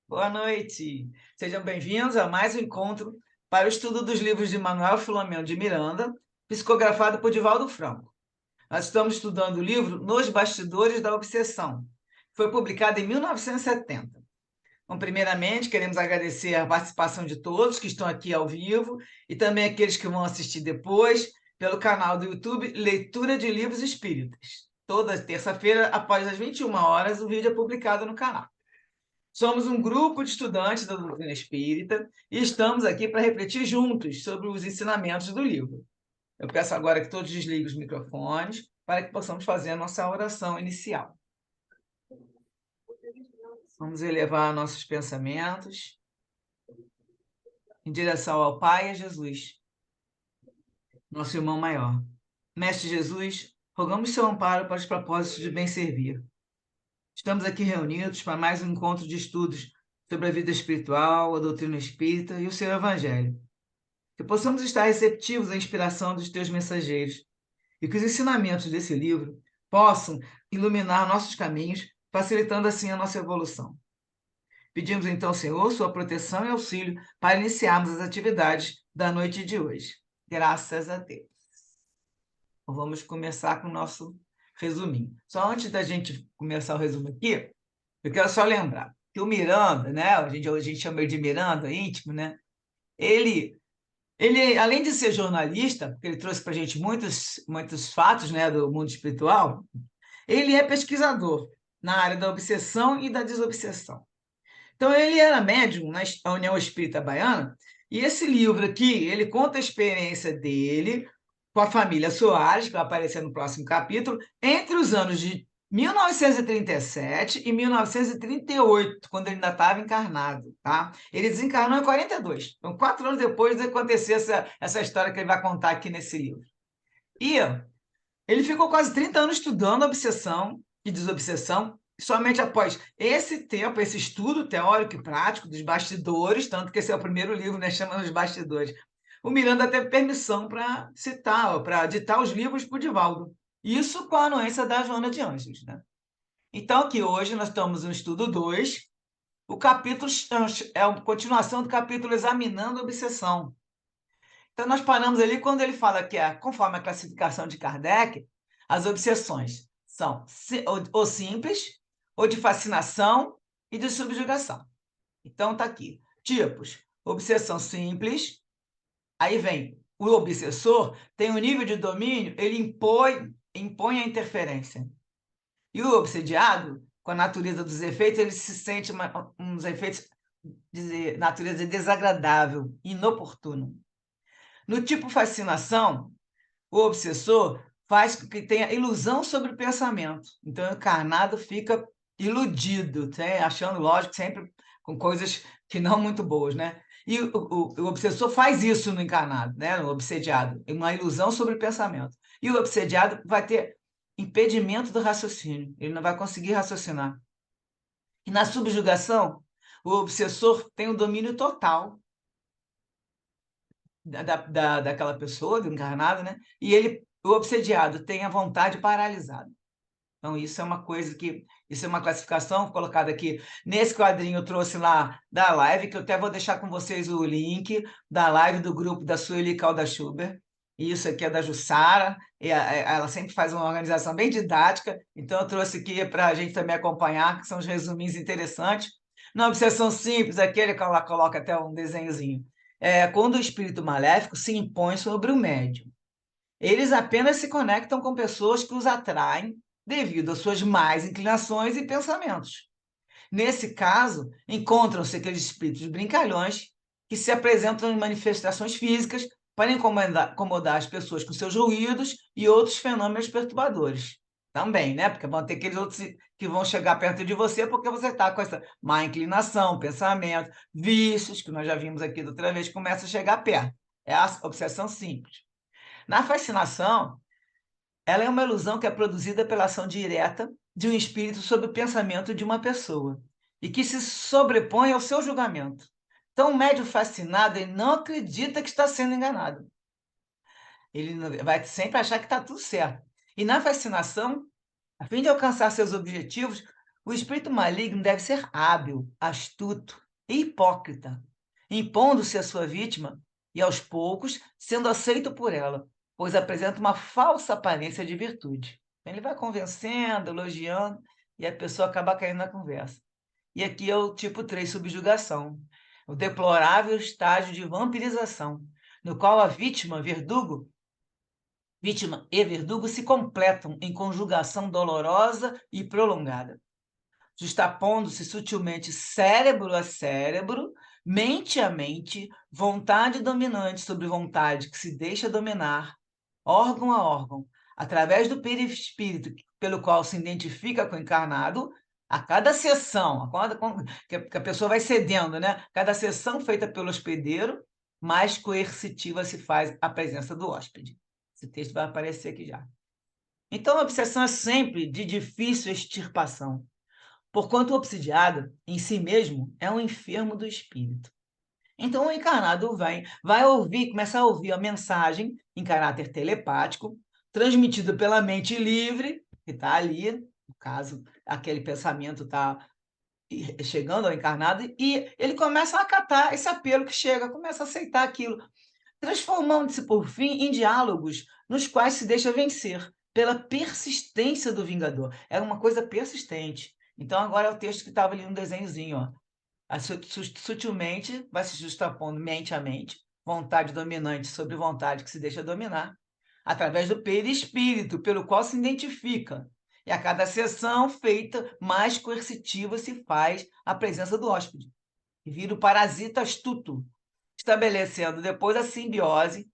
Boa noite. Sejam bem-vindos a mais um encontro para o estudo dos livros de Manuel Filomeno de Miranda, psicografado por Divaldo Franco. Nós estamos estudando o livro Nos Bastidores da Obsessão. Foi publicado em 1970. Bom, primeiramente, queremos agradecer a participação de todos que estão aqui ao vivo e também aqueles que vão assistir depois pelo canal do YouTube Leitura de Livros Espíritas. Toda terça-feira, após as 21 horas, o vídeo é publicado no canal. Somos um grupo de estudantes da doutrina espírita e estamos aqui para refletir juntos sobre os ensinamentos do livro. Eu peço agora que todos desliguem os microfones para que possamos fazer a nossa oração inicial. Vamos elevar nossos pensamentos em direção ao Pai e a Jesus, nosso irmão maior. Mestre Jesus, rogamos seu amparo para os propósitos de bem servir. Estamos aqui reunidos para mais um encontro de estudos sobre a vida espiritual, a doutrina espírita e o seu evangelho. Que possamos estar receptivos à inspiração dos teus mensageiros e que os ensinamentos desse livro possam iluminar nossos caminhos, facilitando assim a nossa evolução. Pedimos então, Senhor, sua proteção e auxílio para iniciarmos as atividades da noite de hoje. Graças a Deus. Então, vamos começar com o nosso resuminho. Só antes da gente começar o resumo aqui, eu quero só lembrar que o Miranda, né, a gente chama ele de Miranda, íntimo, né, ele, além de ser jornalista, porque ele trouxe para a gente muitos fatos, né, do mundo espiritual, ele é pesquisador na área da obsessão e da desobsessão. Então, ele era médium na União Espírita Baiana, e esse livro aqui, ele conta a experiência dele com a família Soares, que vai aparecer no próximo capítulo, entre os anos de 1937 e 1938, quando ele ainda estava encarnado, tá? Ele desencarnou em 42, então 4 anos depois de acontecer essa história que ele vai contar aqui nesse livro. E ele ficou quase 30 anos estudando obsessão e desobsessão, e somente após esse tempo, esse estudo teórico e prático dos bastidores, tanto que esse é o primeiro livro, né, chama Os Bastidores, o Miranda teve permissão para citar, para ditar os livros para o Divaldo. Isso com a anuência da Joana de Ângeles, né? Então, aqui hoje nós estamos no estudo 2, o capítulo é a continuação do capítulo Examinando a Obsessão. Então, nós paramos ali quando ele fala que, conforme a classificação de Kardec, as obsessões são ou simples, ou de fascinação e de subjugação. Então, está aqui. Tipos: obsessão simples, aí vem o obsessor, tem um nível de domínio, ele impõe a interferência. E o obsediado, com a natureza dos efeitos, ele se sente uns efeitos de natureza desagradável, inoportuno. No tipo fascinação, o obsessor faz com que tenha ilusão sobre o pensamento. Então, o encarnado fica iludido, achando, lógico, sempre com coisas que não muito boas, né? E o obsessor faz isso no encarnado, né? No obsediado, uma ilusão sobre o pensamento. E o obsediado vai ter impedimento do raciocínio, ele não vai conseguir raciocinar. E na subjugação, o obsessor tem o domínio total daquela pessoa, do encarnado, né? E o obsediado, tem a vontade paralisada. Então, isso é uma coisa isso é uma classificação colocada aqui. Nesse quadrinho eu trouxe lá da live, que eu até vou deixar com vocês o link da live do grupo da Sueli Calda Schubert. Isso aqui é da Jussara, ela sempre faz uma organização bem didática, então eu trouxe aqui para a gente também acompanhar, que são os resuminhos interessantes. Na obsessão simples, aquele que ela coloca até um desenhozinho. Quando o espírito maléfico se impõe sobre o médium. Eles apenas se conectam com pessoas que os atraem devido às suas más inclinações e pensamentos. Nesse caso, encontram-se aqueles espíritos brincalhões que se apresentam em manifestações físicas para incomodar as pessoas com seus ruídos e outros fenômenos perturbadores. Também, né? Porque vão ter aqueles outros que vão chegar perto de você porque você está com essa má inclinação, pensamento, vícios, que nós já vimos aqui da outra vez, que começa a chegar perto. É a obsessão simples. Na fascinação, ela é uma ilusão que é produzida pela ação direta de um espírito sobre o pensamento de uma pessoa e que se sobrepõe ao seu julgamento. Então, o médium fascinado, ele não acredita que está sendo enganado. Ele vai sempre achar que está tudo certo. E na fascinação, a fim de alcançar seus objetivos, O espírito maligno deve ser hábil, astuto e hipócrita, impondo-se à sua vítima e, aos poucos, sendo aceito por ela, pois apresenta uma falsa aparência de virtude. Ele vai convencendo, elogiando, e a pessoa acaba caindo na conversa. E aqui é o tipo 3, subjugação, o deplorável estágio de vampirização, no qual a vítima e verdugo se completam em conjugação dolorosa e prolongada, justapondo-se sutilmente cérebro a cérebro, mente a mente, vontade dominante sobre vontade que se deixa dominar, órgão a órgão, através do perispírito pelo qual se identifica com o encarnado, a cada sessão, que a pessoa vai cedendo, né? Cada sessão feita pelo hospedeiro, mais coercitiva se faz a presença do hóspede. Esse texto vai aparecer aqui já. Então, a obsessão é sempre de difícil extirpação, porquanto o obsidiado, em si mesmo, é um enfermo do espírito. Então, o encarnado vai ouvir, começar a ouvir a mensagem em caráter telepático, transmitido pela mente livre, que está ali, no caso, aquele pensamento está chegando ao encarnado, e ele começa a acatar esse apelo que chega, começa a aceitar aquilo, transformando-se, por fim, em diálogos nos quais se deixa vencer pela persistência do vingador. Era uma coisa persistente. Então, agora é o texto que estava ali no desenhozinho, ó. Sutilmente vai se justapondo mente a mente, vontade dominante sobre vontade que se deixa dominar, através do perispírito, pelo qual se identifica. E a cada sessão feita, mais coercitiva se faz a presença do hóspede. E vira o parasita astuto, estabelecendo depois a simbiose,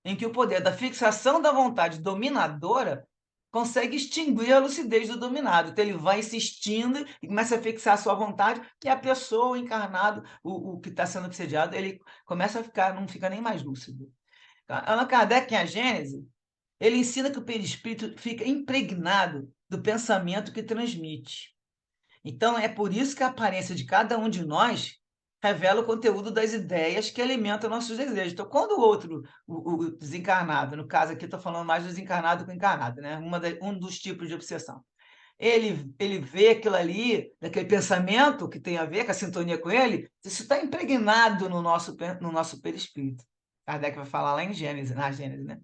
em que o poder da fixação da vontade dominadora consegue extinguir a lucidez do dominado. Então, ele vai insistindo e começa a fixar a sua vontade, e a pessoa, o encarnado, o que está sendo obsediado, ele começa a ficar, não fica nem mais lúcido. Allan Kardec, em A Gênese, ele ensina que o perispírito fica impregnado do pensamento que transmite. Então, é por isso que a aparência de cada um de nós revela o conteúdo das ideias que alimentam nossos desejos. Então, quando o outro, o desencarnado, no caso aqui estou falando mais do desencarnado que o encarnado, né? Um dos tipos de obsessão. Ele vê aquilo ali, daquele pensamento que tem a ver com a sintonia com ele, isso está impregnado no nosso perispírito. Kardec vai falar lá em Gênesis, na Gênesis, né?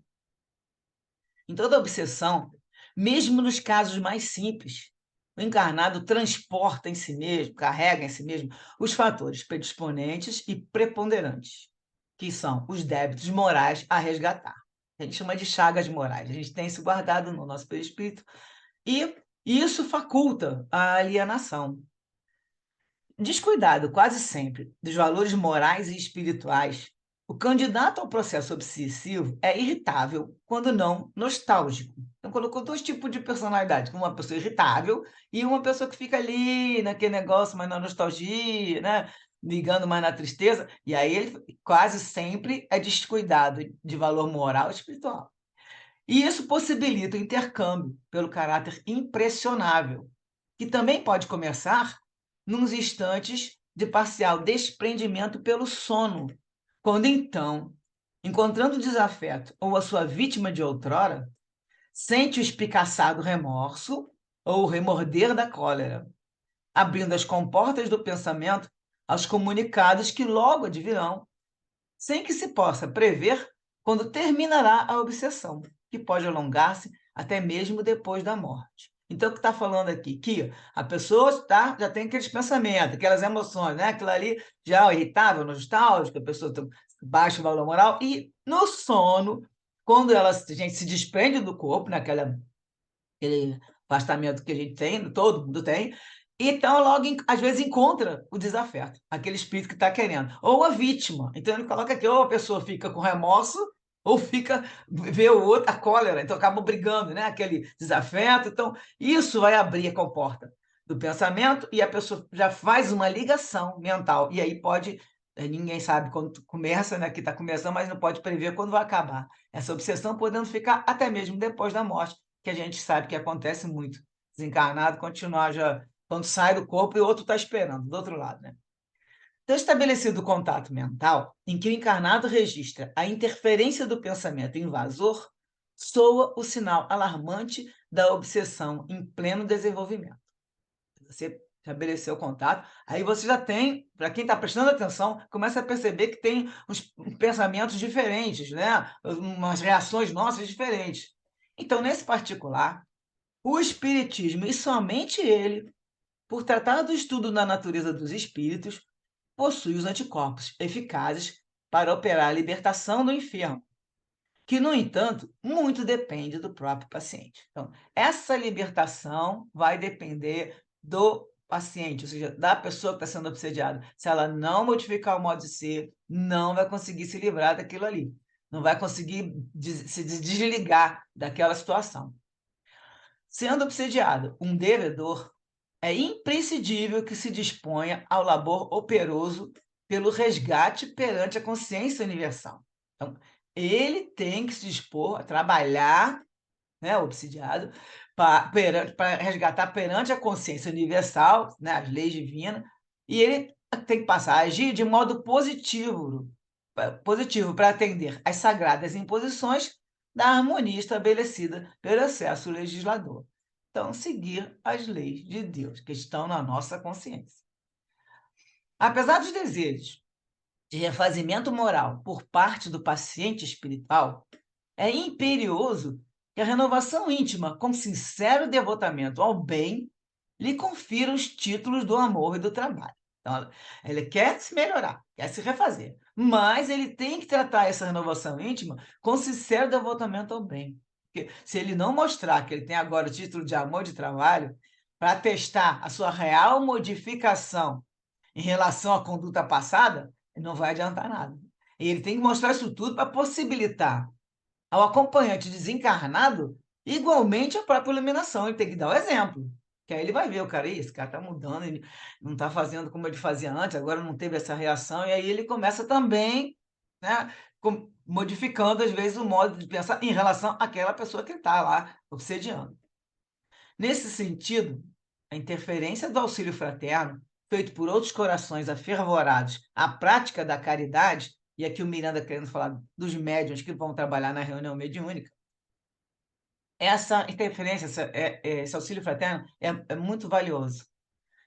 Em toda obsessão, mesmo nos casos mais simples, o encarnado transporta em si mesmo, carrega em si mesmo, os fatores predisponentes e preponderantes, que são os débitos morais a resgatar. A gente chama de chagas morais. A gente tem isso guardado no nosso perispírito e isso faculta a alienação. Descuidado quase sempre dos valores morais e espirituais, o candidato ao processo obsessivo é irritável, quando não nostálgico. Então, colocou dois tipos de personalidade, uma pessoa irritável e uma pessoa que fica ali naquele negócio, mais na nostalgia, né? Ligando mais na tristeza, e aí ele quase sempre é descuidado de valor moral e espiritual. E isso possibilita o intercâmbio pelo caráter impressionável, que também pode começar nos instantes de parcial desprendimento pelo sono, quando então, encontrando o desafeto ou a sua vítima de outrora, sente o espicaçado remorso ou o remorder da cólera, abrindo as comportas do pensamento aos comunicados que logo advirão, sem que se possa prever quando terminará a obsessão, que pode alongar-se até mesmo depois da morte. Então, o que está falando aqui? Que a pessoa já tem aqueles pensamentos, aquelas emoções, né? Aquilo ali já é irritável, nostálgico, a pessoa tem baixo valor moral, e no sono, quando a gente se desprende do corpo, naquela aquele afastamento que a gente tem, todo mundo tem, então logo, às vezes, encontra o desafeto, aquele espírito que está querendo, ou a vítima. Então ele coloca aqui, ou a pessoa fica com remorso, ou vê o outro, a cólera, então acabam brigando, né? Aquele desafeto. Então, isso vai abrir a comporta do pensamento e a pessoa já faz uma ligação mental. E aí pode, ninguém sabe quando começa, né? Que está começando, mas não pode prever quando vai acabar. Essa obsessão podendo ficar até mesmo depois da morte, que a gente sabe que acontece muito. Desencarnado, continuar já, quando sai do corpo e o outro está esperando, do outro lado, né? Então, estabelecido o contato mental, em que o encarnado registra a interferência do pensamento invasor, soa o sinal alarmante da obsessão em pleno desenvolvimento. Você estabeleceu contato, aí você já tem, para quem está prestando atenção, começa a perceber que tem uns pensamentos diferentes, né? Umas reações nossas diferentes. Então, nesse particular, o espiritismo, e somente ele, por tratar do estudo da natureza dos espíritos, possui os anticorpos eficazes para operar a libertação do enfermo, que, no entanto, muito depende do próprio paciente. Então, essa libertação vai depender do paciente, ou seja, da pessoa que está sendo obsediada. Se ela não modificar o modo de ser, não vai conseguir se livrar daquilo ali. Não vai conseguir se desligar daquela situação. Sendo obsediado um devedor, é imprescindível que se disponha ao labor operoso pelo resgate perante a consciência universal. Então, ele tem que se dispor a trabalhar, né, o obsidiado, para resgatar perante a consciência universal, né, as leis divinas, e ele tem que passar a agir de modo positivo para atender às sagradas imposições da harmonia estabelecida pelo excesso legislador. Então, seguir as leis de Deus, que estão na nossa consciência. Apesar dos desejos de refazimento moral por parte do paciente espiritual, é imperioso que a renovação íntima, com sincero devotamento ao bem, lhe confira os títulos do amor e do trabalho. Então, ele quer se melhorar, quer se refazer, mas ele tem que tratar essa renovação íntima com sincero devotamento ao bem. Porque se ele não mostrar que ele tem agora o título de amor e de trabalho, para testar a sua real modificação em relação à conduta passada, não vai adiantar nada. E ele tem que mostrar isso tudo para possibilitar ao acompanhante desencarnado igualmente a própria iluminação. Ele tem que dar o exemplo. Que aí ele vai ver, o cara, esse cara está mudando, ele não está fazendo como ele fazia antes, agora não teve essa reação, e aí ele começa também, né, modificando, às vezes, o modo de pensar em relação àquela pessoa que está lá obsediando. Nesse sentido, a interferência do auxílio fraterno, feito por outros corações afervorados à prática da caridade, e aqui o Miranda querendo falar dos médiuns que vão trabalhar na reunião mediúnica, essa interferência, esse auxílio fraterno é muito valioso,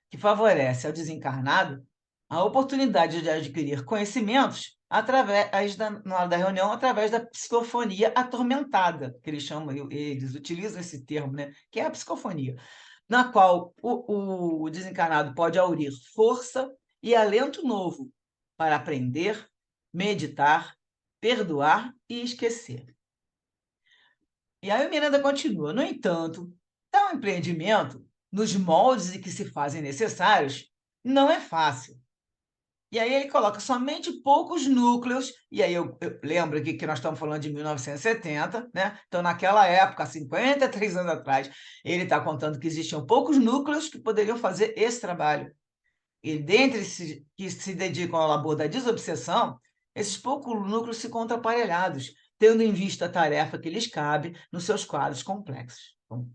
que favorece ao desencarnado a oportunidade de adquirir conhecimentos através na hora da reunião, através da psicofonia atormentada, que eles chamam, eles utilizam esse termo, né, que é a psicofonia, na qual o desencarnado pode aurir força e alento novo para aprender, meditar, perdoar e esquecer. E aí o Miranda continua: no entanto, tal empreendimento, nos moldes em que se fazem necessários, não é fácil. E aí ele coloca somente poucos núcleos, e aí eu lembro aqui que nós estamos falando de 1970, né? Então, naquela época, 53 anos atrás, ele está contando que existiam poucos núcleos que poderiam fazer esse trabalho. E dentre esses que se dedicam ao labor da desobsessão, esses poucos núcleos se encontram aparelhados, tendo em vista a tarefa que lhes cabe nos seus quadros complexos. Bom,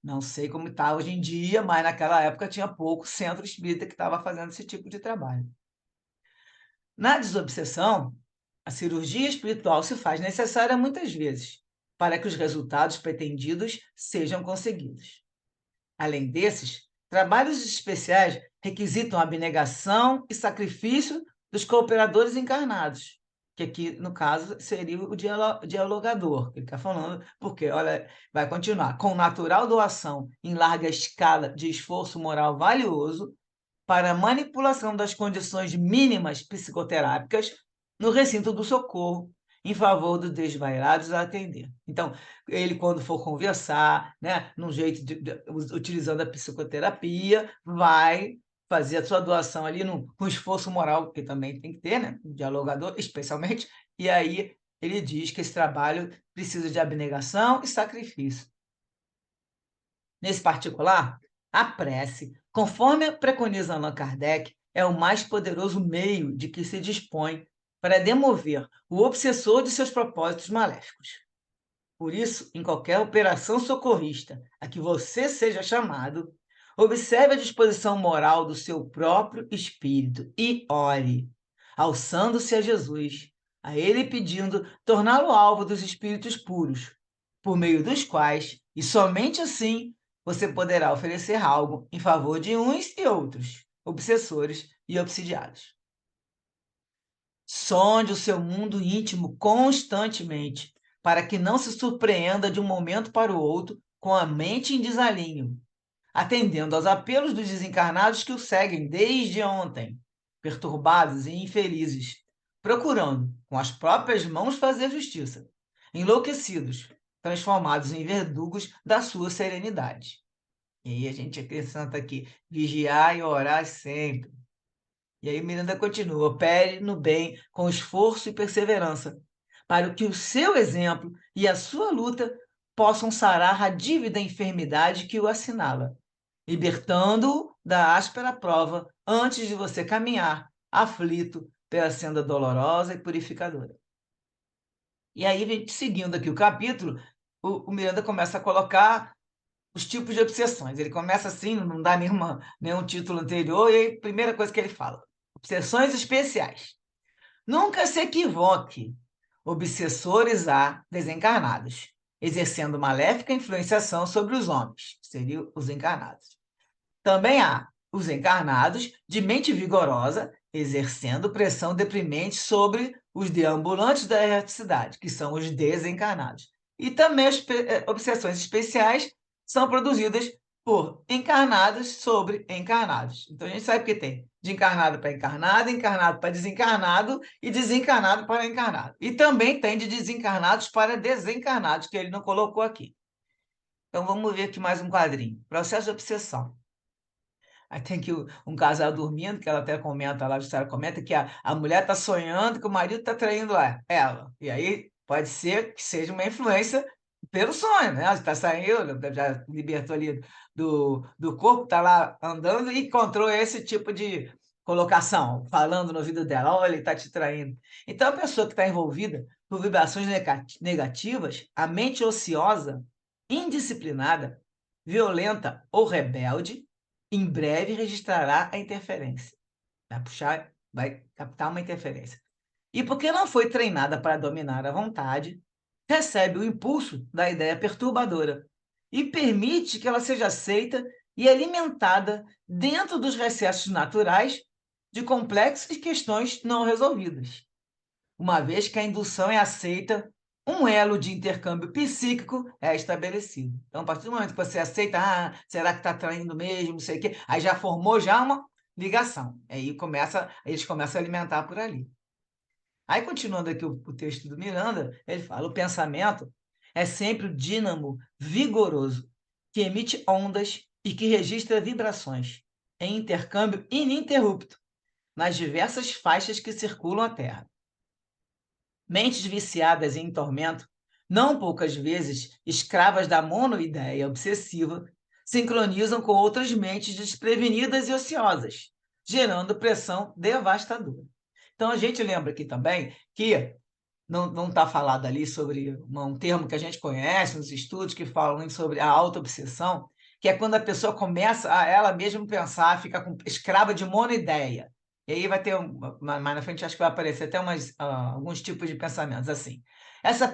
não sei como está hoje em dia, mas naquela época tinha pouco centro espírita que estava fazendo esse tipo de trabalho. Na desobsessão, a cirurgia espiritual se faz necessária muitas vezes para que os resultados pretendidos sejam conseguidos. Além desses, trabalhos especiais requisitam a abnegação e sacrifício dos cooperadores encarnados, que aqui, no caso, seria o dialogador, que ele está falando, porque, olha, vai continuar, com natural doação em larga escala de esforço moral valioso para a manipulação das condições mínimas psicoterápicas no recinto do socorro, em favor dos desvairados a atender. Então, ele, quando for conversar, né, num jeito utilizando a psicoterapia, vai fazer a sua doação ali com esforço moral, que também tem que ter, né, o dialogador, especialmente, e aí ele diz que esse trabalho precisa de abnegação e sacrifício. Nesse particular, a prece, conforme preconiza Allan Kardec, é o mais poderoso meio de que se dispõe para demover o obsessor de seus propósitos maléficos. Por isso, em qualquer operação socorrista a que você seja chamado, observe a disposição moral do seu próprio espírito e ore, alçando-se a Jesus, a ele pedindo torná-lo alvo dos espíritos puros, por meio dos quais, e somente assim, você poderá oferecer algo em favor de uns e outros, obsessores e obsidiados. Sonde o seu mundo íntimo constantemente, para que não se surpreenda de um momento para o outro com a mente em desalinho, atendendo aos apelos dos desencarnados que o seguem desde ontem, perturbados e infelizes, procurando com as próprias mãos fazer justiça, enlouquecidos, transformados em verdugos da sua serenidade. E aí a gente acrescenta aqui, vigiar e orar sempre. E aí Miranda continua, opere no bem com esforço e perseverança, para que o seu exemplo e a sua luta possam sarar a dívida enfermidade que o assinala, libertando-o da áspera prova antes de você caminhar, aflito pela senda dolorosa e purificadora. E aí, seguindo aqui o capítulo, o Miranda começa a colocar os tipos de obsessões. Ele começa assim, não dá nenhum título anterior, e aí, a primeira coisa que ele fala, obsessões especiais. Nunca se equivoque. Obsessores há desencarnados, exercendo maléfica influenciação sobre os homens, que seriam os encarnados. Também há os encarnados de mente vigorosa, exercendo pressão deprimente sobre os deambulantes da erraticidade, que são os desencarnados. E também as obsessões especiais são produzidas por encarnados sobre encarnados. Então a gente sabe que tem de encarnado para encarnado, encarnado para desencarnado e desencarnado para encarnado. E também tem de desencarnados para desencarnados, que ele não colocou aqui. Então vamos ver aqui mais um quadrinho. Processo de obsessão. Aí tem que um casal dormindo, que ela até comenta lá, a história comenta que a mulher está sonhando que o marido está traindo ela. E aí pode ser que seja uma influência pelo sonho, né? Ela está saindo, já libertou ali do corpo, está lá andando e encontrou esse tipo de colocação, falando no ouvido dela, olha, ele está te traindo. Então, a pessoa que está envolvida por vibrações negativas, a mente ociosa, indisciplinada, violenta ou rebelde, em breve registrará a interferência. Vai captar uma interferência. E porque não foi treinada para dominar a vontade, recebe o impulso da ideia perturbadora e permite que ela seja aceita e alimentada dentro dos recessos naturais de complexas questões não resolvidas. Uma vez que a indução é aceita, um elo de intercâmbio psíquico é estabelecido. Então, a partir do momento que você aceita, será que está traindo mesmo, não sei o quê, aí já formou uma ligação. Aí eles começam a alimentar por ali. Aí, continuando aqui o texto do Miranda, ele fala, o pensamento é sempre o dínamo vigoroso, que emite ondas e que registra vibrações, em intercâmbio ininterrupto, nas diversas faixas que circulam a Terra. Mentes viciadas em tormento, não poucas vezes escravas da monoideia obsessiva, sincronizam com outras mentes desprevenidas e ociosas, gerando pressão devastadora. Então, a gente lembra aqui também que não está falado ali sobre um termo que a gente conhece nos estudos que falam sobre a autoobsessão, que é quando a pessoa começa a ela mesma pensar, fica escrava de monoideia. E aí vai ter, mais na frente acho que vai aparecer até alguns tipos de pensamentos assim.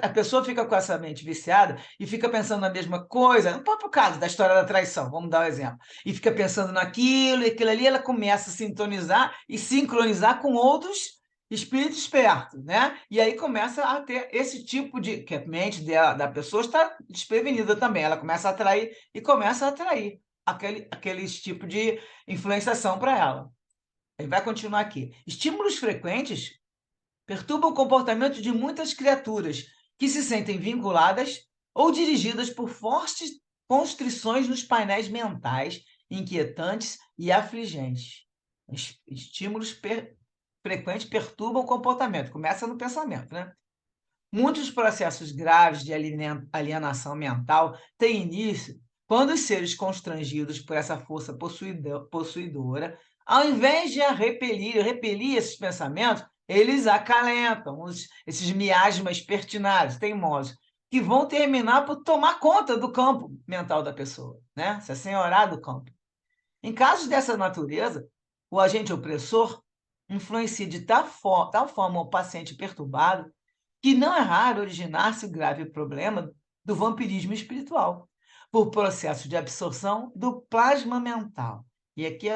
A pessoa fica com essa mente viciada e fica pensando na mesma coisa, no próprio caso da história da traição, vamos dar um exemplo, e fica pensando naquilo e aquilo ali, ela começa a sintonizar e sincronizar com outros espírito esperto, né? E aí começa a ter esse tipo de... que a mente da pessoa está desprevenida também. Ela começa a atrair e começa a atrair aqueles tipo de influenciação para ela. Ele vai continuar aqui. Estímulos frequentes perturbam o comportamento de muitas criaturas que se sentem vinculadas ou dirigidas por fortes constrições nos painéis mentais, inquietantes e afligentes. Estímulos frequentes perturbam o comportamento, começa no pensamento, né? Muitos processos graves de alienação mental têm início quando os seres constrangidos por essa força possuidora, ao invés de repelir esses pensamentos, eles acalentam esses miasmas pertinados, teimosos, que vão terminar por tomar conta do campo mental da pessoa, né? Se assenhorar do campo. Em casos dessa natureza, o agente opressor influencia de tal forma o paciente perturbado que não é raro originar-se o grave problema do vampirismo espiritual, por processo de absorção do plasma mental. E aqui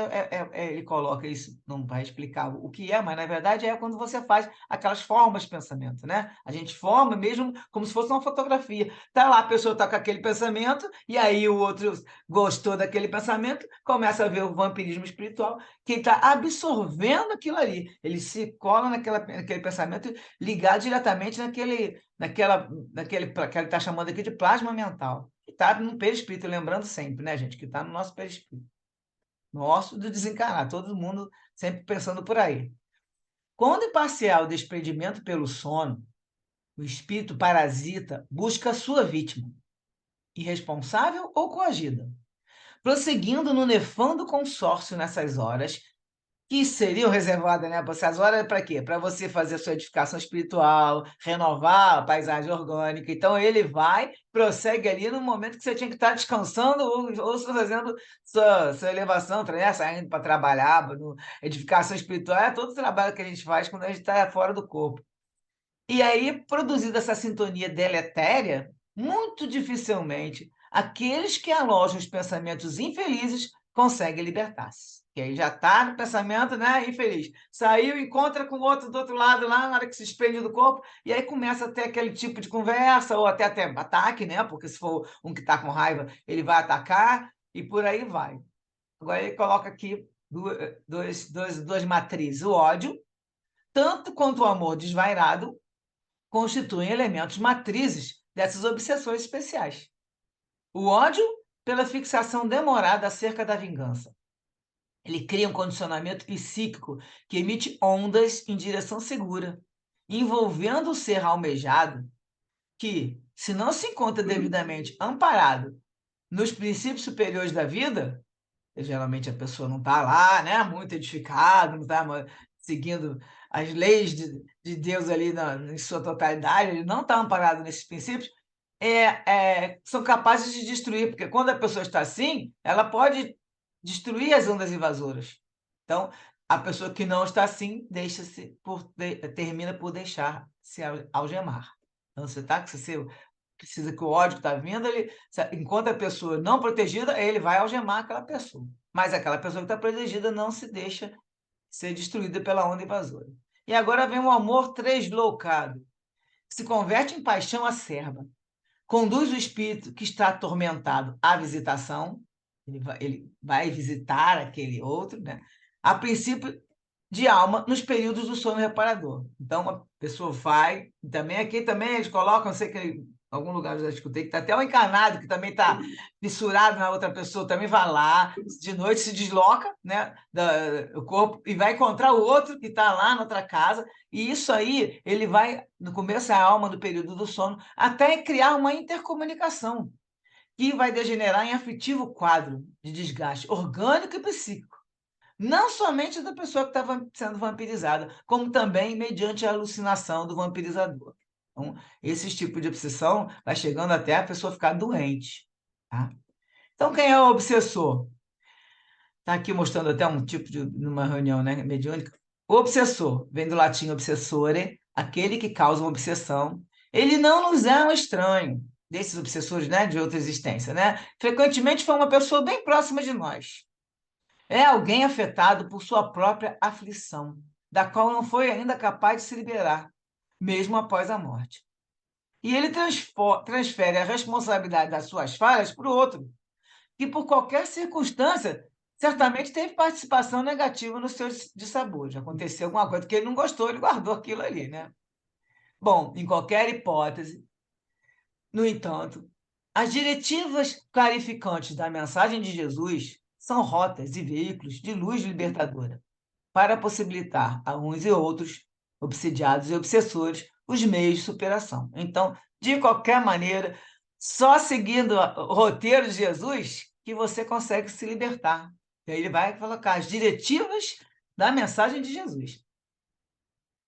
ele coloca isso, não vai explicar o que é, mas na verdade é quando você faz aquelas formas de pensamento, né? A gente forma mesmo como se fosse uma fotografia. Tá lá, a pessoa está com aquele pensamento, e aí o outro gostou daquele pensamento, começa a ver o vampirismo espiritual, que está absorvendo aquilo ali. Ele se cola naquele pensamento, ligado diretamente naquele que ele está chamando aqui de plasma mental. Que está no perispírito, lembrando sempre, né, gente, que está no nosso perispírito. Nosso do desencarnar, todo mundo sempre pensando por aí. Quando imparcial o desprendimento pelo sono, o espírito parasita busca a sua vítima, irresponsável ou coagida, prosseguindo no nefando consórcio nessas horas, que seriam reservadas, né? Essas horas para quê? Para você fazer a sua edificação espiritual, renovar a paisagem orgânica. Então, ele vai, prossegue ali no momento que você tinha que estar descansando ou fazendo sua elevação, né? Saindo para trabalhar, edificação espiritual, é todo o trabalho que a gente faz quando a gente está fora do corpo. E aí, produzida essa sintonia deletéria, muito dificilmente aqueles que alojam os pensamentos infelizes conseguem libertar-se. Que aí já está no pensamento, né, infeliz. Saiu, encontra com o outro do outro lado lá, na hora que se desprende do corpo, e aí começa a ter aquele tipo de conversa, ou até ataque, né? Porque se for um que está com raiva, ele vai atacar, e por aí vai. Agora ele coloca aqui duas matrizes. O ódio, tanto quanto o amor desvairado, constituem elementos matrizes dessas obsessões especiais. O ódio, pela fixação demorada acerca da vingança. Ele cria um condicionamento psíquico que emite ondas em direção segura, envolvendo o ser almejado, que, se não se encontra devidamente amparado nos princípios superiores da vida, geralmente a pessoa não está lá, né, muito edificada, não está seguindo as leis Deus ali em sua totalidade, ele não está amparado nesses princípios, são capazes de destruir, porque quando a pessoa está assim, ela pode destruir as ondas invasoras. Então, a pessoa que não está assim, termina por deixar se algemar. Então, você precisa que o ódio que está vindo, enquanto a pessoa não protegida, ele vai algemar aquela pessoa. Mas aquela pessoa que está protegida não se deixa ser destruída pela onda invasora. E agora vem o amor tresloucado, que se converte em paixão acerba. Conduz o espírito que está atormentado à visitação, ele vai visitar aquele outro, né? A princípio de alma nos períodos do sono reparador. Então, a pessoa vai, também aqui também eles colocam, não sei que em algum lugar eu já escutei, que está até o encarnado, que também está fissurado na outra pessoa, também vai lá, de noite se desloca, né, do corpo, e vai encontrar o outro que está lá na outra casa, e isso aí, ele vai, no começo a alma do período do sono, até criar uma intercomunicação, que vai degenerar em aflitivo quadro de desgaste orgânico e psíquico. Não somente da pessoa que estava sendo vampirizada, como também mediante a alucinação do vampirizador. Então, esse tipo de obsessão vai chegando até a pessoa ficar doente. Tá? Então, quem é o obsessor? Está aqui mostrando até um tipo numa reunião, né, mediúnica. O obsessor vem do latim obsessore, aquele que causa uma obsessão. Ele não nos é um estranho, desses obsessores, né, de outra existência, né? Frequentemente foi uma pessoa bem próxima de nós. É alguém afetado por sua própria aflição, da qual não foi ainda capaz de se liberar, mesmo após a morte. E ele transfere a responsabilidade das suas falhas para o outro, que por qualquer circunstância certamente teve participação negativa no seu dissabor. Aconteceu alguma coisa que ele não gostou, ele guardou aquilo ali, né? Bom, em qualquer hipótese, no entanto, as diretivas clarificantes da mensagem de Jesus são rotas e veículos de luz libertadora para possibilitar a uns e outros, obsidiados e obsessores, os meios de superação. Então, de qualquer maneira, só seguindo o roteiro de Jesus que você consegue se libertar. E aí ele vai colocar as diretivas da mensagem de Jesus.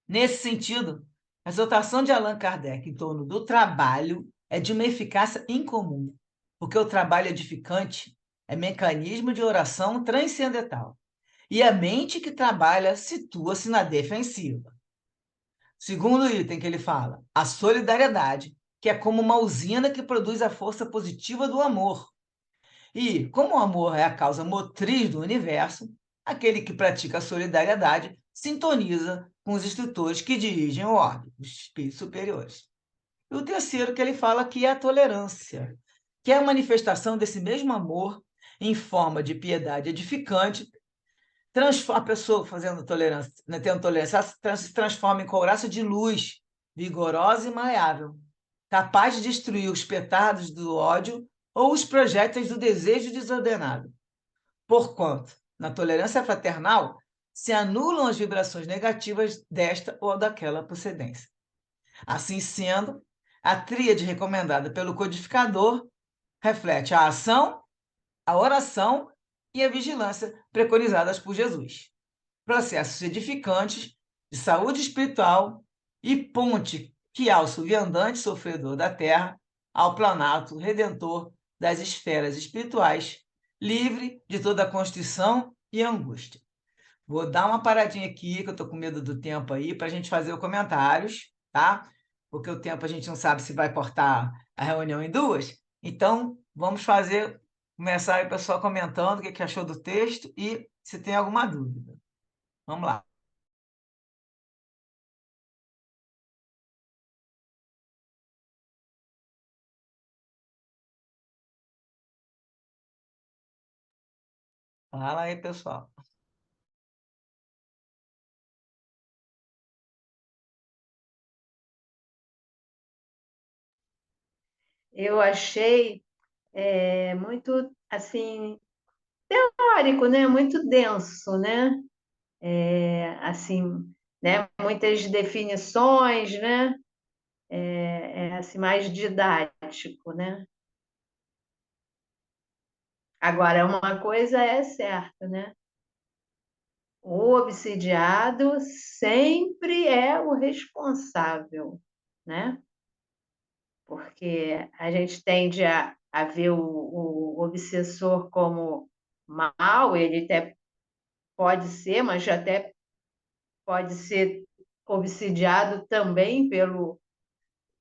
Nesse sentido, a exortação de Allan Kardec em torno do trabalho é de uma eficácia incomum, porque o trabalho edificante é mecanismo de oração transcendental. E a mente que trabalha situa-se na defensiva. Segundo item que ele fala, a solidariedade, que é como uma usina que produz a força positiva do amor, E, como o amor é a causa motriz do universo, aquele que pratica a solidariedade sintoniza com os instrutores que dirigem o orbe, os espíritos superiores. E o terceiro que ele fala que é a tolerância, que é a manifestação desse mesmo amor em forma de piedade edificante. A pessoa fazendo tolerância, né, tendo tolerância, ela se transforma em couraça de luz, vigorosa e maleável, capaz de destruir os petardos do ódio ou os projéteis do desejo desordenado. Porquanto, na tolerância fraternal, se anulam as vibrações negativas desta ou daquela procedência. Assim sendo, a tríade recomendada pelo codificador reflete a ação, a oração e a vigilância preconizadas por Jesus. Processos edificantes de saúde espiritual e ponte que alça o viandante sofredor da terra ao planalto redentor das esferas espirituais, livre de toda constrição e angústia. Vou dar uma paradinha aqui, que eu estou com medo do tempo aí, para a gente fazer os comentários, tá? Porque o tempo a gente não sabe se vai cortar a reunião em duas. Então, vamos começar aí o pessoal comentando o que achou do texto e se tem alguma dúvida. Vamos lá. Fala aí, pessoal. Eu achei muito assim teórico, né? Muito denso, né? Assim, né? Muitas definições, né? Assim mais didático, né? Agora, uma coisa é certa, né? O obsidiado sempre é o responsável, né? Porque a gente tende a ver o obsessor como mal, ele até pode ser, mas já até pode ser obsidiado também pelo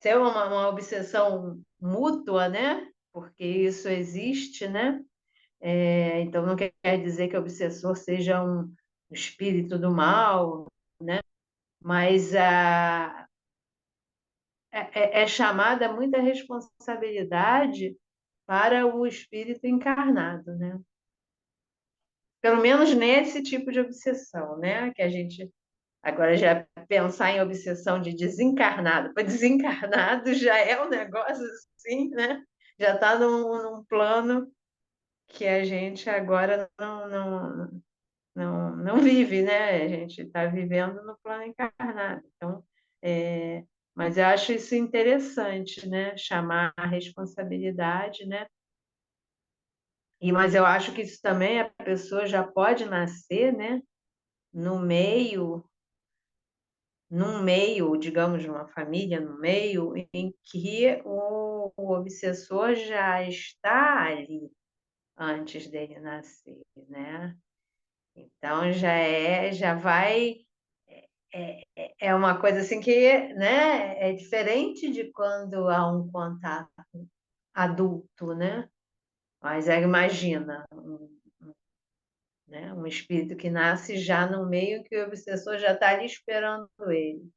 ser uma obsessão mútua, né? Porque isso existe, né? Então não quer dizer que o obsessor seja um espírito do mal, mas é chamada muita responsabilidade para o espírito encarnado, né? Pelo menos nesse tipo de obsessão, né? Que a gente agora já pensar em obsessão de desencarnado, para desencarnado já é um negócio assim, né? Já está num plano que a gente agora não vive, né? A gente está vivendo no plano encarnado. Então, é, mas eu acho isso interessante, né? Chamar a responsabilidade, né? Mas eu acho que isso também a pessoa já pode nascer, né? No meio, num meio, digamos, de uma família, no meio em que o obsessor já está ali antes dele nascer, né? Então já vai, é uma coisa assim que, né, é diferente de quando há um contato adulto, né? Mas imagina, né, um espírito que nasce já no meio que o obsessor já está ali esperando ele.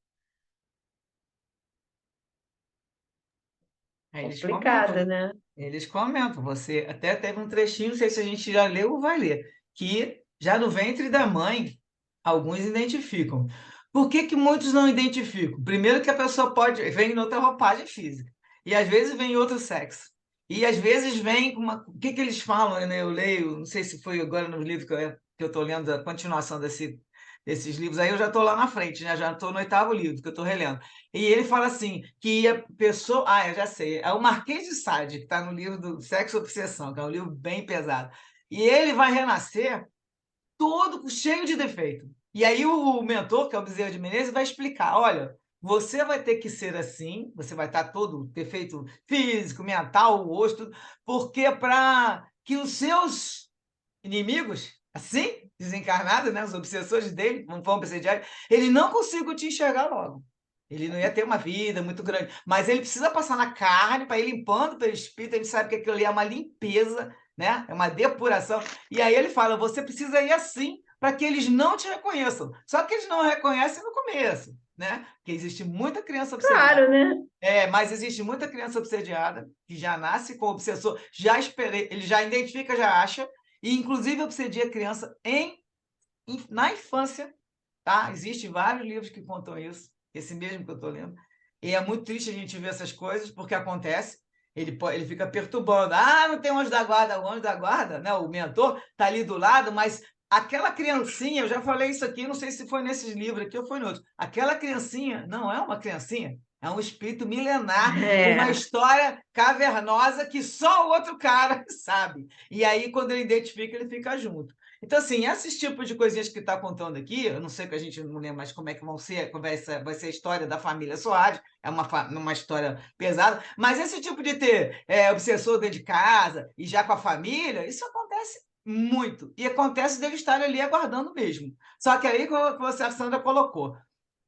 Aí Complicada, né? eles comentam, você até teve um trechinho, não sei se a gente já leu ou vai ler, que já no ventre da mãe, alguns identificam. Por que que muitos não identificam? Primeiro que a pessoa pode, vem em outra roupagem física, e às vezes vem em outro sexo. E às vezes vem com uma. O que que eles falam, né? Eu leio, não sei se foi agora no livro que eu estou lendo, a continuação desses livros, aí eu já estou lá na frente, né? Já estou no oitavo livro que eu estou relendo. E ele fala assim, que a pessoa... Ah, eu já sei. É o Marquês de Sade, que está no livro do Sexo e Obsessão, que é um livro bem pesado. E ele vai renascer todo cheio de defeito. E aí o mentor, que é o Bezerra de Menezes, vai explicar, olha, você vai ter que ser assim, você vai estar todo defeito físico, mental, o rosto, porque para que os seus inimigos, assim, desencarnados, né, os obsessores dele, não vão obsediar, ele não consiga te enxergar logo. Ele não ia ter uma vida muito grande, mas ele precisa passar na carne para ir limpando pelo espírito. A gente sabe que aquilo ali é uma limpeza, né? É uma depuração. E aí ele fala, você precisa ir assim para que eles não te reconheçam. Só que eles não reconhecem no começo, né? Porque existe muita criança obsediada. Claro, né? Mas existe muita criança obsediada que já nasce com obsessor, já esperei, ele já identifica, já acha, e inclusive obsedia a criança na infância, tá? Existem vários livros que contam isso, esse mesmo que eu estou lendo. E é muito triste a gente ver essas coisas, porque acontece, ele fica perturbando. Ah, não tem anjo da guarda, o anjo da guarda, né? O mentor está ali do lado, mas aquela criancinha, eu já falei isso aqui, não sei se foi nesses livros aqui ou foi no outro. Aquela criancinha não é uma criancinha, é um espírito milenar, com uma É. história cavernosa que só o outro cara sabe. E aí, quando ele identifica, ele fica junto. Então, assim, esses tipos de coisinhas que está contando aqui, eu não sei que a gente não lembra mais como é que vão ser, como vai ser a história da família Soares, é uma história pesada, mas esse tipo de ter obsessor dentro de casa e já com a família, isso acontece muito. E acontece dele estar ali aguardando mesmo. Só que aí, como você, a Sandra colocou,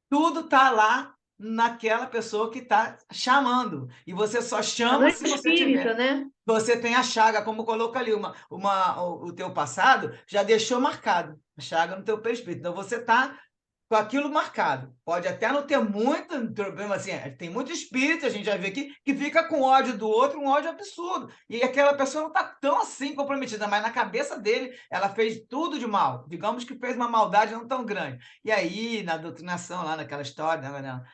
tudo está lá naquela pessoa que está chamando. E você só Tá no chama se você espírito, tiver. né? Você tem a chaga, como coloca ali, o teu passado já deixou marcado, a chaga no teu perispírito. Então, você está com aquilo marcado. Pode até não ter muito problema, assim, tem muito espírito, a gente já vê aqui, que fica com ódio do outro, um ódio absurdo. E aquela pessoa não está tão assim comprometida, mas na cabeça dele, ela fez tudo de mal. Digamos que fez uma maldade não tão grande. E aí, na doutrinação, lá naquela história,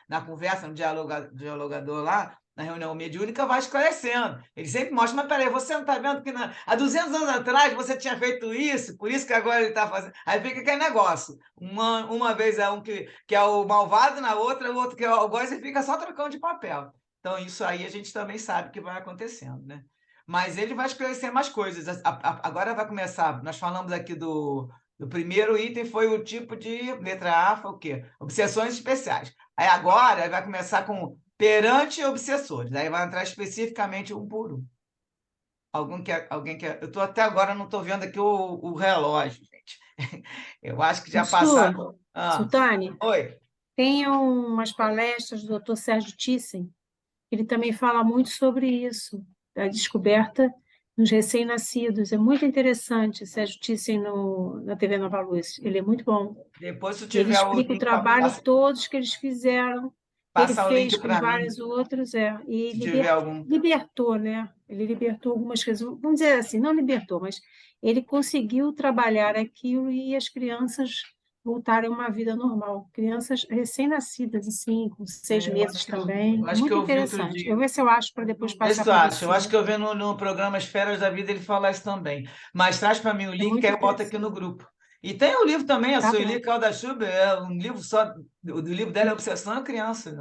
na conversa, no dialogador lá, na reunião mediúnica, vai esclarecendo. Ele sempre mostra, mas peraí, você não está vendo que há 200 anos atrás você tinha feito isso, por isso que agora ele está fazendo. Aí fica aquele negócio. Uma vez é um que é o malvado, na outra o outro que é o algoz, e fica só trocando de papel. Então, isso aí a gente também sabe que vai acontecendo, né? Mas ele vai esclarecer mais coisas. Agora vai começar. Nós falamos aqui do primeiro item, foi o tipo de letra A, foi o quê? Obsessões especiais. Aí agora vai começar com perante obsessores. Aí vai entrar especificamente um por um. Alguém quer? Eu estou até agora, não estou vendo aqui o relógio, gente. Eu acho que já passaram. Professor, Ah, Sultane, oi. tem umas palestras do Dr. Sérgio Thyssen, ele também fala muito sobre isso, da descoberta nos recém-nascidos. É muito interessante, Sérgio Thyssen na TV Nova Luz. Ele é muito bom. Depois, se Ele tiver o explica o link, trabalho todos que eles fizeram, que ele passa o link fez com para mim, vários outros, e se tiver algum. libertou, né? Ele libertou algumas coisas, vamos dizer assim, não libertou, mas ele conseguiu trabalhar aquilo e as crianças voltarem a uma vida normal. Crianças recém-nascidas, assim, com 6 meses também. Eu É acho que muito eu vi outro interessante. Eu dia. vou ver se eu acho para depois passar Isso para acho. Eu você. acho que eu vi no programa Esferas da Vida ele fala isso também. Mas traz para mim o É link que muito aí eu boto aqui no interessante. grupo. E tem o livro também, a Tá Sueli bom. Calda-Chuber, é um livro só. O do livro dela é Obsessão à Criança.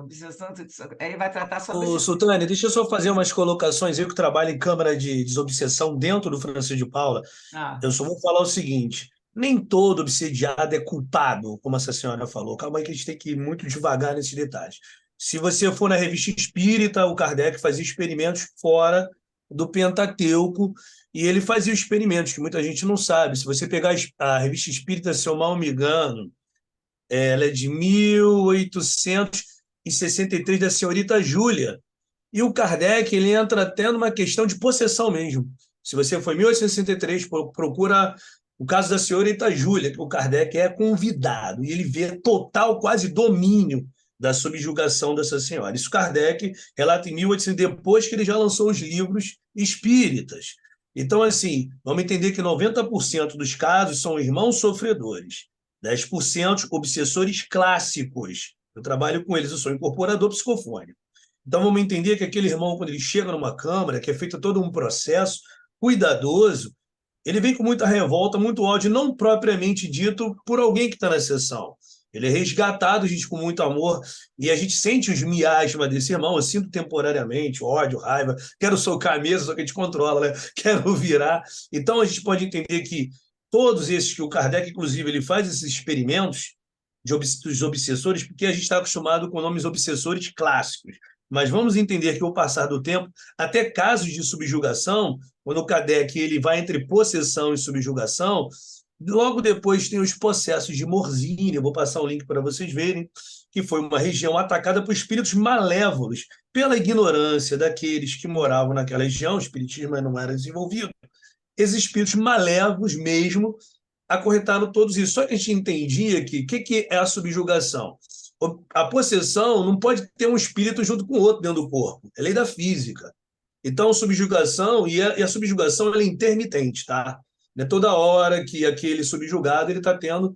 Aí vai tratar sobre Ô, esse. Sultane, deixa eu só fazer umas colocações. Eu que trabalho em Câmara de Desobsessão dentro do Francisco de Paula, Ah, eu só vou falar o seguinte: nem todo obsediado é culpado, como essa senhora falou. Calma aí que a gente tem que ir muito devagar nesses detalhes. Se você for na revista Espírita, o Kardec fazia experimentos fora do Pentateuco e ele fazia experimentos que muita gente não sabe. Se você pegar a revista Espírita, se eu mal me engano, ela é de 1863, da senhorita Júlia. E o Kardec, ele entra até numa questão de possessão mesmo. Se você for em 1863, procura o caso da senhorita Júlia, que o Kardec é convidado, e ele vê total, quase domínio da subjugação dessa senhora. Isso Kardec relata em 1800, depois que ele já lançou os livros espíritas. Então, assim, vamos entender que 90% dos casos são irmãos sofredores, 10% obsessores clássicos. Eu trabalho com eles, eu sou incorporador psicofônico. Então, vamos entender que aquele irmão, quando ele chega numa câmara, que é feito todo um processo cuidadoso, ele vem com muita revolta, muito ódio, não propriamente dito por alguém que está na sessão. Ele é resgatado, gente, com muito amor, e a gente sente os miasmas desse irmão. Eu sinto temporariamente ódio, raiva, quero socar a mesa, só que a gente controla, né? Quero virar. Então, a gente pode entender que todos esses que o Kardec, inclusive, ele faz esses experimentos dos obsessores, porque a gente está acostumado com nomes obsessores clássicos. Mas vamos entender que, ao passar do tempo, até casos de subjugação, quando o Kardec ele vai entre possessão e subjugação, logo depois tem os processos de Morzine, eu vou passar o link para vocês verem, que foi uma região atacada por espíritos malévolos, pela ignorância daqueles que moravam naquela região, o espiritismo não era desenvolvido. esses espíritos malévolos mesmo acorretaram todos isso. Só que a gente entendia que o que é a subjugação? A possessão não pode ter um espírito junto com o outro dentro do corpo. É lei da física. Então, subjugação, e a subjugação ela é intermitente, tá? Não é toda hora que aquele subjugado ele está tendo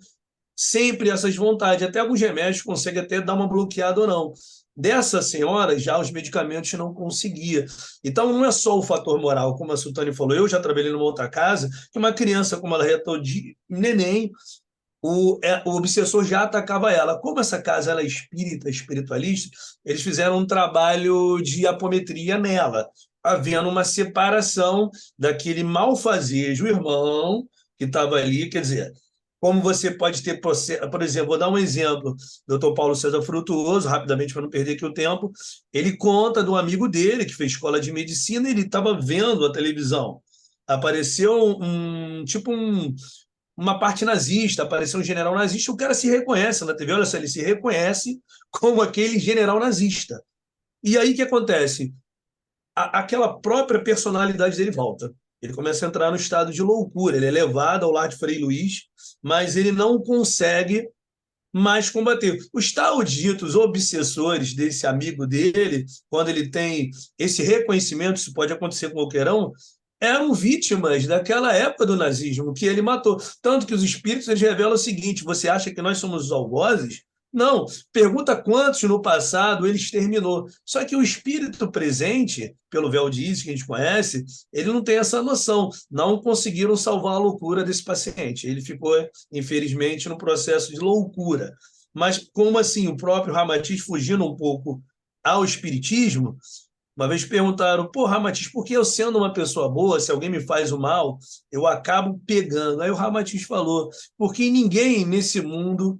sempre essas vontades. Até alguns remédios conseguem até dar uma bloqueada ou não. Dessa senhora, já os medicamentos não conseguia. Então, não é só o fator moral, como a Sultane falou. Eu já trabalhei numa outra casa, que uma criança, como ela retou de neném, o obsessor já atacava ela. Como essa casa ela é espírita, espiritualista, eles fizeram um trabalho de apometria nela, havendo uma separação daquele malfazejo irmão que estava ali, quer dizer, como você pode ter, por exemplo, vou dar um exemplo, Dr. Paulo César Frutuoso, rapidamente para não perder aqui o tempo, ele conta de um amigo dele que fez escola de medicina e ele estava vendo a televisão. Apareceu uma parte nazista, apareceu um general nazista, o cara se reconhece na TV, olha só, ele se reconhece como aquele general nazista. E aí o que acontece? Aquela própria personalidade dele volta. Ele começa a entrar no estado de loucura, ele é levado ao lar de Frei Luís, mas ele não consegue mais combater. Os tauditos obsessores desse amigo dele, quando ele tem esse reconhecimento, isso pode acontecer com qualquer um, eram vítimas daquela época do nazismo, que ele matou. Tanto que os espíritos eles revelam o seguinte: você acha que nós somos os algozes? Não. Pergunta quantos no passado ele exterminou. Só que o espírito presente, pelo véu de Isis que a gente conhece, ele não tem essa noção. Não conseguiram salvar a loucura desse paciente. Ele ficou, infelizmente, no processo de loucura. Mas como assim o próprio Ramatiz, fugindo um pouco ao espiritismo, uma vez perguntaram, pô, Ramatiz, por que eu sendo uma pessoa boa, se alguém me faz o mal, eu acabo pegando? Aí o Ramatiz falou, porque ninguém nesse mundo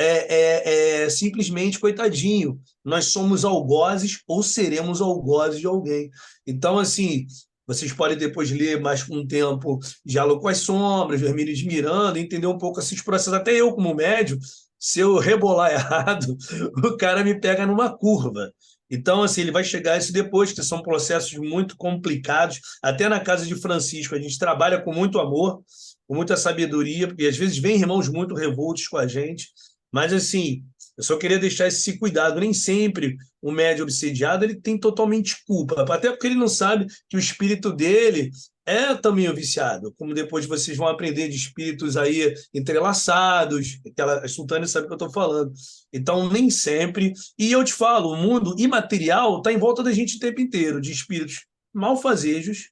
é simplesmente coitadinho. Nós somos algozes ou seremos algozes de alguém. Então, assim, vocês podem depois ler mais com um tempo Diálogo com as Sombras, Hermínio de Miranda, entender um pouco esses processos. Até eu, como médium, se eu rebolar errado, o cara me pega numa curva. Então, assim, ele vai chegar a isso depois, que são processos muito complicados. Até na casa de Francisco, a gente trabalha com muito amor, com muita sabedoria, porque às vezes vem irmãos muito revoltos com a gente, mas, assim, eu só queria deixar esse cuidado. Nem sempre o médium obsediado ele tem totalmente culpa, até porque ele não sabe que o espírito dele é também o viciado, como depois vocês vão aprender de espíritos aí entrelaçados, a Sultane sabe o que eu estou falando. Então, nem sempre. E eu te falo, o mundo imaterial está em volta da gente o tempo inteiro, de espíritos malfazejos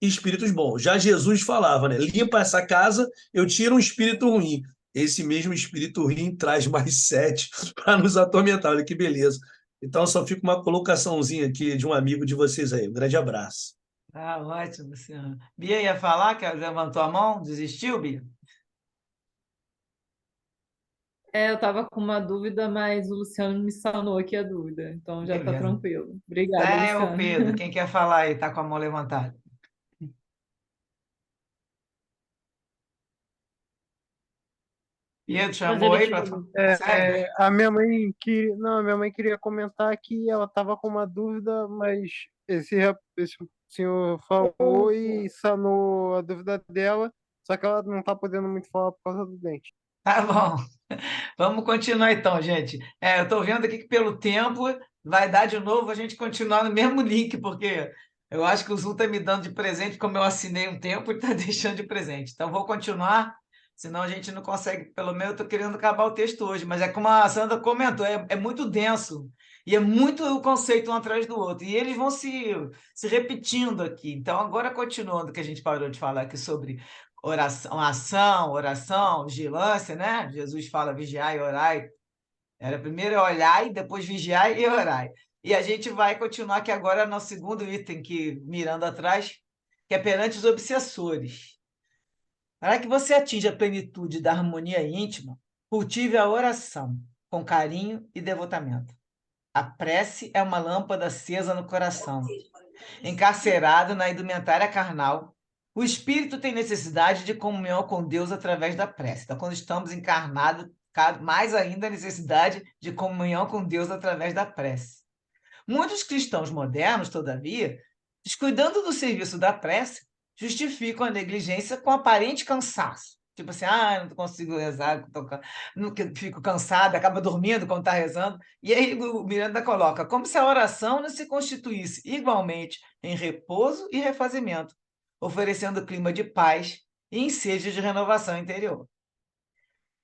e espíritos bons. Já Jesus falava, né? Limpa essa casa, eu tiro um espírito ruim. Esse mesmo espírito ruim traz mais 7 para nos atormentar. Olha que beleza. Então, só fica uma colocaçãozinha aqui de um amigo de vocês aí. Um grande abraço. Ah, ótimo, Luciano. Bia ia falar, que ela levantou a mão, desistiu, Bia? Eu estava com uma dúvida, mas o Luciano me sanou aqui a dúvida, então já está Beleza. tranquilo. Obrigada, É o Luciano. Pedro, quem quer falar aí, está com a mão levantada. Pedro chamou aí para segue. A minha mãe queria, não, a minha mãe queria comentar que ela estava com uma dúvida, mas esse senhor falou e sanou a dúvida dela, só que ela não está podendo muito falar por causa do dente. Tá bom. Vamos continuar então, gente. Eu estou vendo aqui que pelo tempo vai dar de novo a gente continuar no mesmo link, porque eu acho que o Zoom está me dando de presente, como eu assinei um tempo, e está deixando de presente. Então, vou continuar, senão a gente não consegue. Pelo menos eu estou querendo acabar o texto hoje, mas é como a Sandra comentou, é muito denso e é muito o conceito um atrás do outro. E eles vão se repetindo aqui. Então, agora continuando o que a gente parou de falar aqui sobre oração, ação, oração, vigilância, né? Jesus fala vigiai e orai. Era primeiro olhar e depois vigiar e orar. E a gente vai continuar aqui agora no segundo item que mirando atrás, que é perante os obsessores. Para que você atinja a plenitude da harmonia íntima, cultive a oração com carinho e devotamento. A prece é uma lâmpada acesa no coração. Encarcerado na indumentária carnal, o espírito tem necessidade de comunhão com Deus através da prece. Então, quando estamos encarnados, mais ainda a necessidade de comunhão com Deus através da prece. Muitos cristãos modernos, todavia, descuidando do serviço da prece, justificam a negligência com aparente cansaço. Tipo assim, não consigo rezar, fico cansado, acaba dormindo quando está rezando. E aí o Miranda coloca, como se a oração não se constituísse igualmente em repouso e refazimento, oferecendo clima de paz e ensejo de renovação interior.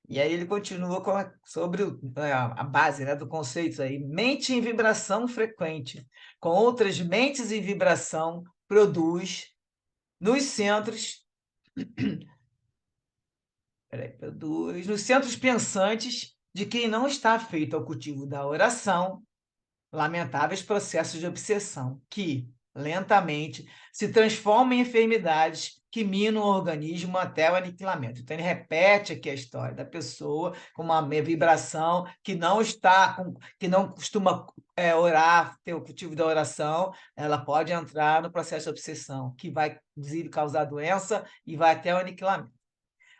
E aí ele continua sobre a base, né, do conceito aí, mente em vibração frequente, com outras mentes em vibração, produz nos centros, nos centros pensantes de quem não está feito ao cultivo da oração, lamentáveis processos de obsessão, que, lentamente, se transformam em enfermidades que minam o organismo até o aniquilamento. Então, ele repete aqui a história da pessoa com uma vibração que não que não costuma orar, ter o cultivo da oração, ela pode entrar no processo de obsessão, que vai, inclusive, causar doença e vai até o aniquilamento.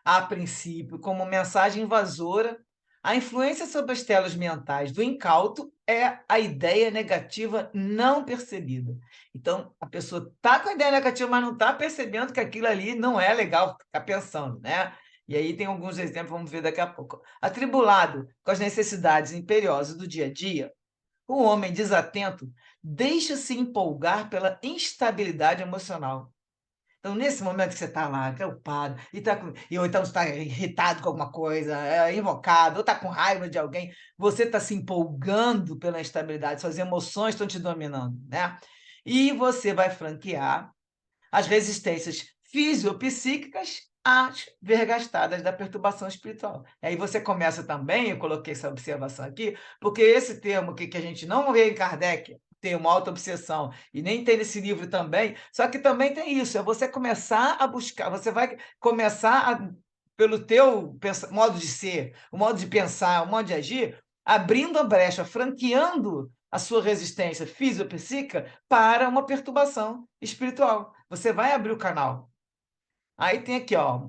A princípio, como mensagem invasora, a influência sobre as telas mentais do incauto é a ideia negativa não percebida. Então, a pessoa está com a ideia negativa, mas não está percebendo que aquilo ali não é legal ficar pensando, né? E aí tem alguns exemplos, vamos ver daqui a pouco. Atribulado com as necessidades imperiosas do dia a dia, o homem desatento deixa-se empolgar pela instabilidade emocional. Então, nesse momento que você está lá, preocupado, ou então está irritado com alguma coisa, invocado, ou está com raiva de alguém, você está se empolgando pela instabilidade, suas emoções estão te dominando, né? E você vai franquear as resistências fisiopsíquicas às vergastadas da perturbação espiritual. Aí você começa também, eu coloquei essa observação aqui, porque esse termo que a gente não vê em Kardec, termo autoobsessão, e nem tem nesse livro também, só que também tem isso, é você começar a buscar, você vai começar pelo teu modo de ser, o modo de pensar, o modo de agir, abrindo a brecha, franqueando a sua resistência fisiopsíquica para uma perturbação espiritual. Você vai abrir o canal. Aí tem aqui, ó,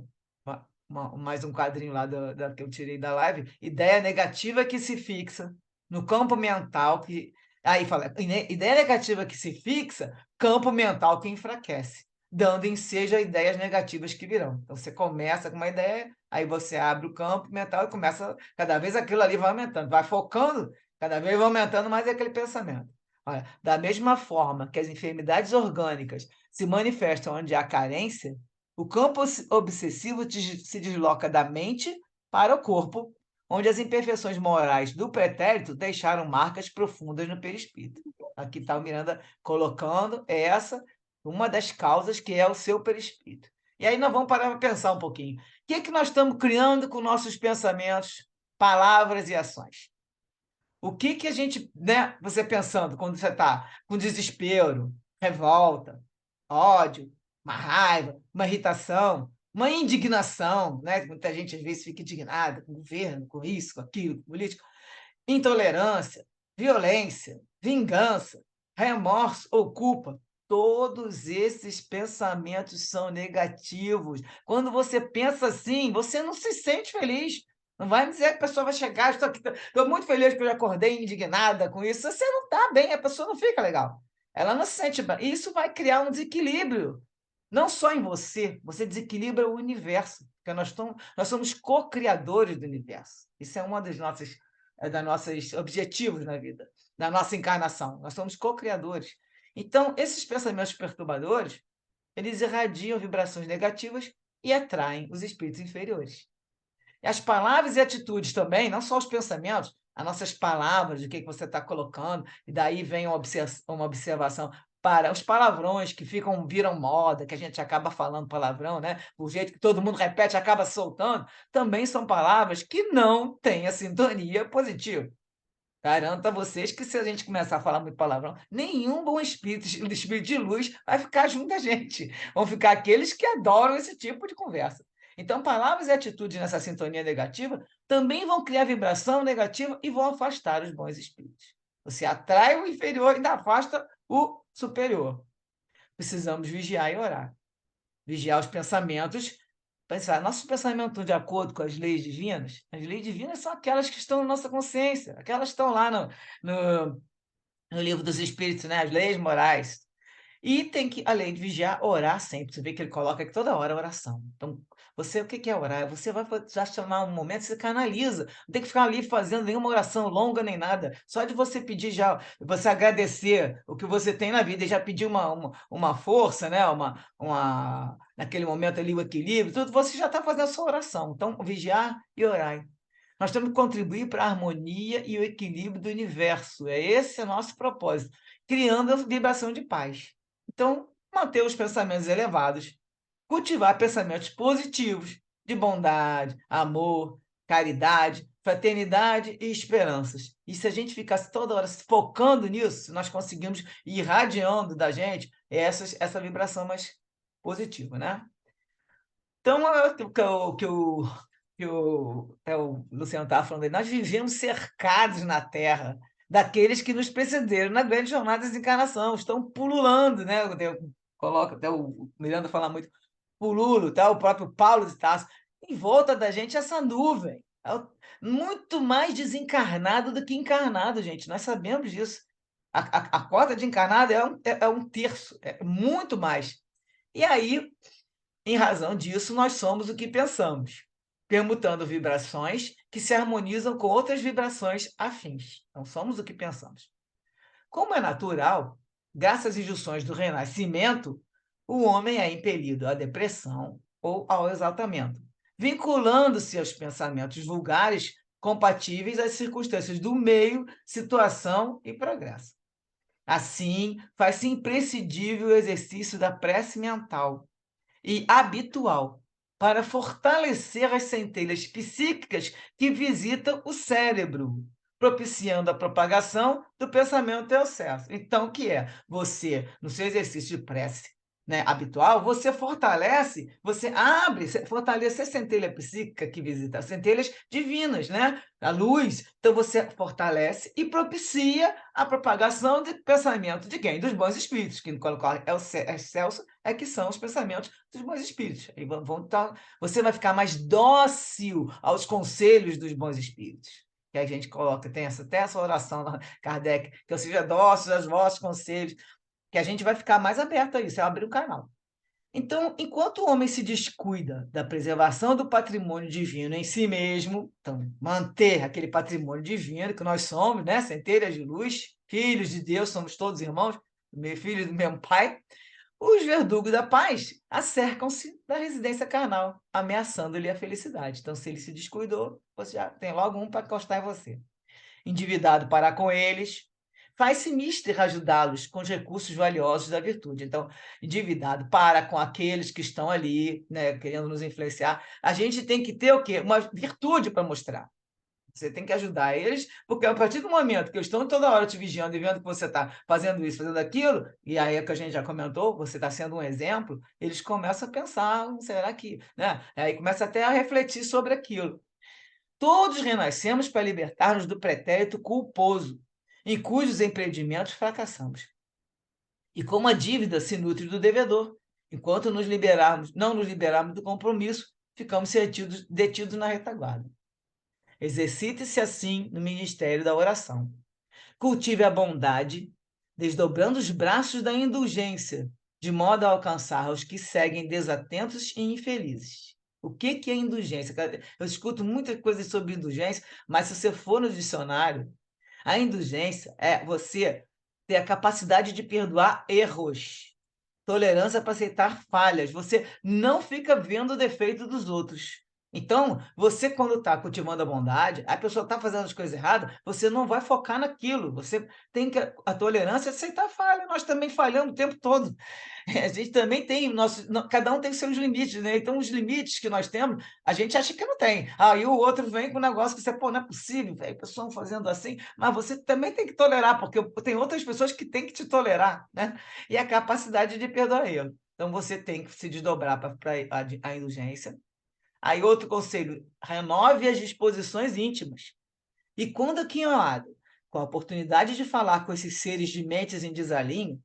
mais um quadrinho lá que eu tirei da live, ideia negativa que se fixa no campo mental que... Aí fala, ideia negativa que se fixa, campo mental que enfraquece, dando ensejo a ideias negativas que virão. Então, você começa com uma ideia, aí você abre o campo mental e começa, cada vez aquilo ali vai aumentando, vai focando, cada vez vai aumentando mais aquele pensamento. Olha, da mesma forma que as enfermidades orgânicas se manifestam onde há carência, o campo obsessivo se desloca da mente para o corpo, onde as imperfeições morais do pretérito deixaram marcas profundas no perispírito. Aqui está o Miranda colocando uma das causas que é o seu perispírito. E aí nós vamos parar para pensar um pouquinho. O que é que nós estamos criando com nossos pensamentos, palavras e ações? O que a gente, né, você pensando quando você está com desespero, revolta, ódio, uma raiva, uma irritação, uma indignação, né? Muita gente às vezes fica indignada com o governo, com isso, com aquilo, com o político, intolerância, violência, vingança, remorso ou culpa. Todos esses pensamentos são negativos. Quando você pensa assim, você não se sente feliz. Não vai me dizer que a pessoa vai chegar, estou muito feliz porque eu já acordei indignada com isso. Você não está bem, a pessoa não fica legal. Ela não se sente bem. Isso vai criar um desequilíbrio. Não só em você desequilibra o universo, porque nós somos co-criadores do universo. Isso é uma dos nossos objetivos na vida, da nossa encarnação. Nós somos co-criadores. Então, esses pensamentos perturbadores, eles irradiam vibrações negativas e atraem os espíritos inferiores. E as palavras e atitudes também, não só os pensamentos, as nossas palavras, o que você está colocando, e daí vem uma observação para os palavrões que viram moda, que a gente acaba falando palavrão, né? O jeito que todo mundo repete, acaba soltando, também são palavras que não têm a sintonia positiva. Garanto a vocês que se a gente começar a falar muito palavrão, nenhum bom espírito de luz vai ficar junto a gente. Vão ficar aqueles que adoram esse tipo de conversa. Então, palavras e atitudes nessa sintonia negativa também vão criar vibração negativa e vão afastar os bons espíritos. Você atrai o inferior e ainda afasta o superior. Precisamos vigiar e orar. Vigiar os pensamentos, pensar, nosso pensamento de acordo com as leis divinas. As leis divinas são aquelas que estão na nossa consciência, aquelas que estão lá no livro dos Espíritos, né? As leis morais. E tem que, além de vigiar, orar sempre. Você vê que ele coloca aqui toda hora a oração. Então, você, o que que é orar? Você vai já chamar um momento, você canaliza. Não tem que ficar ali fazendo nenhuma oração longa nem nada. Só de você pedir já, você agradecer o que você tem na vida e já pedir uma força, né? Naquele momento ali, o equilíbrio, tudo, você já está fazendo a sua oração. Então, vigiar e orar. Nós temos que contribuir para a harmonia e o equilíbrio do universo. Esse é o nosso propósito, criando a vibração de paz. Então, manter os pensamentos elevados, cultivar pensamentos positivos, de bondade, amor, caridade, fraternidade e esperanças. E se a gente ficasse toda hora focando nisso, nós conseguimos ir irradiando da gente essa vibração mais positiva, né? Então, o Luciano estava falando aí, nós vivemos cercados na Terra daqueles que nos precederam na grande jornada de desencarnação, estão pululando, né? Coloca até o Miranda fala muito, pululo, tá? O próprio Paulo de Tarso, em volta da gente essa nuvem, muito mais desencarnado do que encarnado, gente, nós sabemos disso. A cota de encarnado é um terço, é muito mais. E aí, em razão disso, nós somos o que pensamos, permutando vibrações que se harmonizam com outras vibrações afins. Então, somos o que pensamos. Como é natural, graças às injunções do renascimento, o homem é impelido à depressão ou ao exaltamento, vinculando-se aos pensamentos vulgares compatíveis às circunstâncias do meio, situação e progresso. Assim, faz-se imprescindível o exercício da prece mental e habitual para fortalecer as centelhas psíquicas que visitam o cérebro, propiciando a propagação do pensamento e excesso. Então, o que é? Você, no seu exercício de prece, né, habitual, você fortalece, você abre, fortalece a centelha psíquica que visita, as centelhas divinas, né? A luz. Então, você fortalece e propicia a propagação de pensamento de quem? Dos bons espíritos, que quando é o excelso, é que são os pensamentos dos bons espíritos. Aí você vai ficar mais dócil aos conselhos dos bons espíritos. Que a gente coloca, tem até essa oração lá, Kardec, que eu seja dócil aos vossos conselhos, que a gente vai ficar mais aberto a isso, é abrir o canal. Então, enquanto o homem se descuida da preservação do patrimônio divino em si mesmo, então, manter aquele patrimônio divino que nós somos, né? Centelhas de luz, filhos de Deus, somos todos irmãos, filhos do mesmo Pai, os verdugos da paz acercam-se da residência carnal, ameaçando-lhe a felicidade. Então, se ele se descuidou, você já tem logo um para encostar em você. Endividado para com eles, faz-se mister ajudá-los com os recursos valiosos da virtude. Então, endividado para com aqueles que estão ali, né, querendo nos influenciar, a gente tem que ter o quê? Uma virtude para mostrar. Você tem que ajudar eles, porque a partir do momento que eles estão toda hora te vigiando e vendo que você está fazendo isso, fazendo aquilo, e aí é que a gente já comentou, você está sendo um exemplo, eles começam a pensar, será que... Né? Aí começa até a refletir sobre aquilo. Todos renascemos para libertar-nos do pretérito culposo, em cujos empreendimentos fracassamos. E como a dívida se nutre do devedor, enquanto não nos liberarmos do compromisso, ficamos detidos na retaguarda. Exercite-se assim no ministério da oração. Cultive a bondade, desdobrando os braços da indulgência, de modo a alcançar os que seguem desatentos e infelizes. O que é indulgência? Eu escuto muitas coisas sobre indulgência, mas se você for no dicionário, a indulgência é você ter a capacidade de perdoar erros, tolerância para aceitar falhas. Você não fica vendo o defeito dos outros. Então, você, quando está cultivando a bondade, a pessoa está fazendo as coisas erradas, você não vai focar naquilo. Você tem que a tolerância é aceitar falha. Nós também falhamos o tempo todo. A gente também tem, cada um tem seus limites, né? Então, os limites que nós temos, a gente acha que não tem. Aí o outro vem com um negócio que você, pô, não é possível, velho, pessoal fazendo assim, mas você também tem que tolerar, porque tem outras pessoas que têm que te tolerar, né? E a capacidade de perdoar ele. Então, você tem que se desdobrar para a indulgência. Aí, outro conselho, renove as disposições íntimas. E quando aquinhoado, com a oportunidade de falar com esses seres de mentes em desalinho,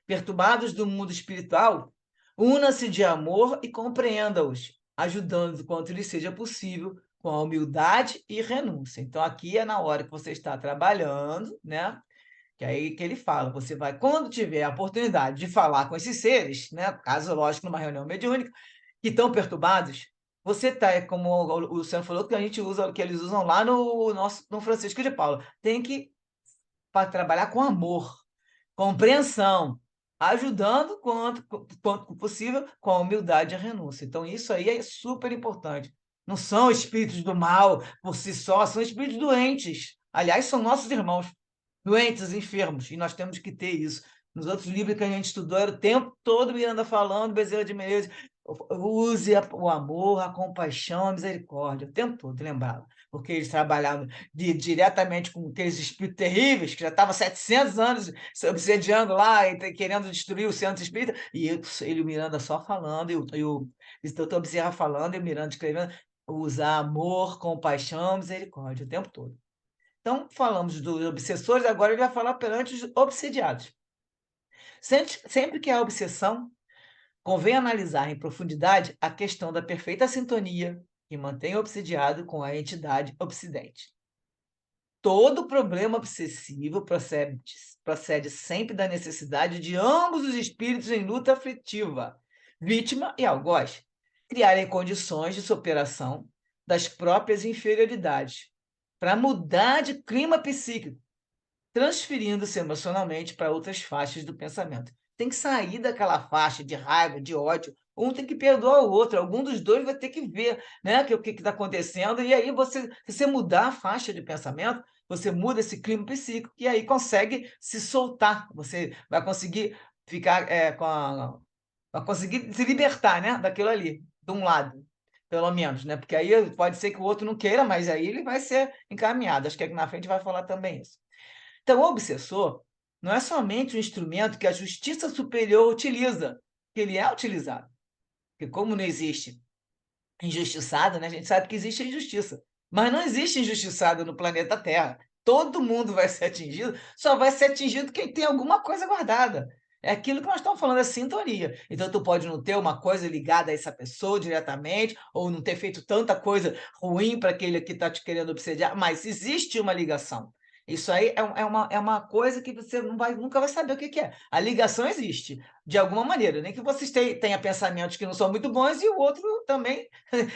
perturbados do mundo espiritual, una-se de amor e compreenda-os, ajudando quanto lhe seja possível, com a humildade e renúncia. Então, aqui é na hora que você está trabalhando, né? que é aí que ele fala, você vai, quando tiver a oportunidade de falar com esses seres, né, caso, lógico, numa reunião mediúnica, que estão perturbados, você tá, como o Luciano falou, que a gente usa, que eles usam lá no Francisco de Paula, tem que trabalhar com amor, compreensão, ajudando quanto possível, com a humildade e a renúncia. Então, isso aí é super importante. Não são espíritos do mal por si só, são espíritos doentes. Aliás, são nossos irmãos, doentes, enfermos, e nós temos que ter isso. Nos outros livros que a gente estudou, era o tempo todo Miranda falando, Bezerra de Menezes, use o amor, a compaixão, a misericórdia, o tempo todo, lembrava. Porque eles trabalhavam diretamente com aqueles espíritos terríveis, que já estavam 700 anos se obsediando lá e querendo destruir o centro espírita, e ele, o Miranda só falando, e o doutor Bezerra falando, e o Miranda escrevendo, usar amor, compaixão, misericórdia, o tempo todo. Então, falamos dos obsessores, agora ele vai falar perante os obsediados. Sempre que há obsessão, convém analisar em profundidade a questão da perfeita sintonia que mantém o obsediado com a entidade obsidente. Todo problema obsessivo procede sempre da necessidade de ambos os espíritos em luta aflitiva, vítima e algoz, criarem condições de superação das próprias inferioridades, para mudar de clima psíquico, transferindo-se emocionalmente para outras faixas do pensamento. Tem que sair daquela faixa de raiva, de ódio. Um tem que perdoar o outro, algum dos dois vai ter que ver, né, o que está acontecendo, e aí se você mudar a faixa de pensamento, você muda esse clima psíquico, e aí consegue se soltar, você vai conseguir ficar vai conseguir se libertar, né, daquilo ali, de um lado, pelo menos, né? Porque aí pode ser que o outro não queira, mas aí ele vai ser encaminhado. Acho que aqui na frente vai falar também isso. Então, o obsessor não é somente um instrumento que a justiça superior utiliza, que ele é utilizado. Porque como não existe injustiçado, né? A gente sabe que existe injustiça, mas não existe injustiçado no planeta Terra. Todo mundo vai ser atingido, só vai ser atingido quem tem alguma coisa guardada. É aquilo que nós estamos falando, é sintonia. Então, tu pode não ter uma coisa ligada a essa pessoa diretamente, ou não ter feito tanta coisa ruim para aquele que está te querendo obsediar, mas existe uma ligação. Isso aí é uma coisa que você nunca vai saber o que é. A ligação existe, de alguma maneira, nem que vocês tenham pensamentos que não são muito bons e o outro também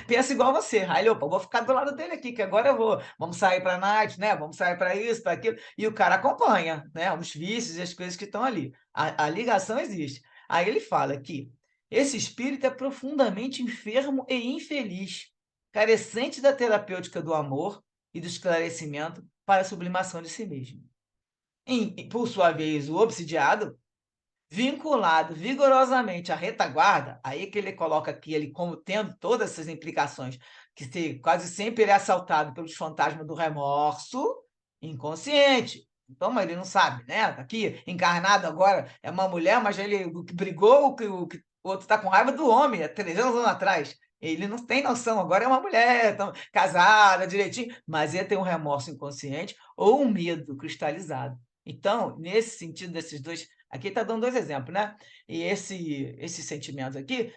pensa igual você. Aí, opa, vou ficar do lado dele aqui, que agora vamos sair para a night, né? Vamos sair para isso, para aquilo. E o cara acompanha, né? Os vícios e as coisas que estão ali. A ligação existe. Aí ele fala que esse espírito é profundamente enfermo e infeliz, carecente da terapêutica do amor e do esclarecimento para a sublimação de si mesmo. Por sua vez, o obsidiado, vinculado vigorosamente à retaguarda, aí que ele coloca aqui, ele como tendo todas essas implicações, que quase sempre ele é assaltado pelos fantasmas do remorso inconsciente. Então, mas ele não sabe, né? Tá aqui, encarnado agora, é uma mulher, mas ele brigou, o outro está com raiva do homem, há 300 anos atrás. Ele não tem noção, agora é uma mulher, casada, direitinho, mas ele tem um remorso inconsciente ou um medo cristalizado. Então, nesse sentido desses dois, aqui está dando dois exemplos, né? E esses sentimentos aqui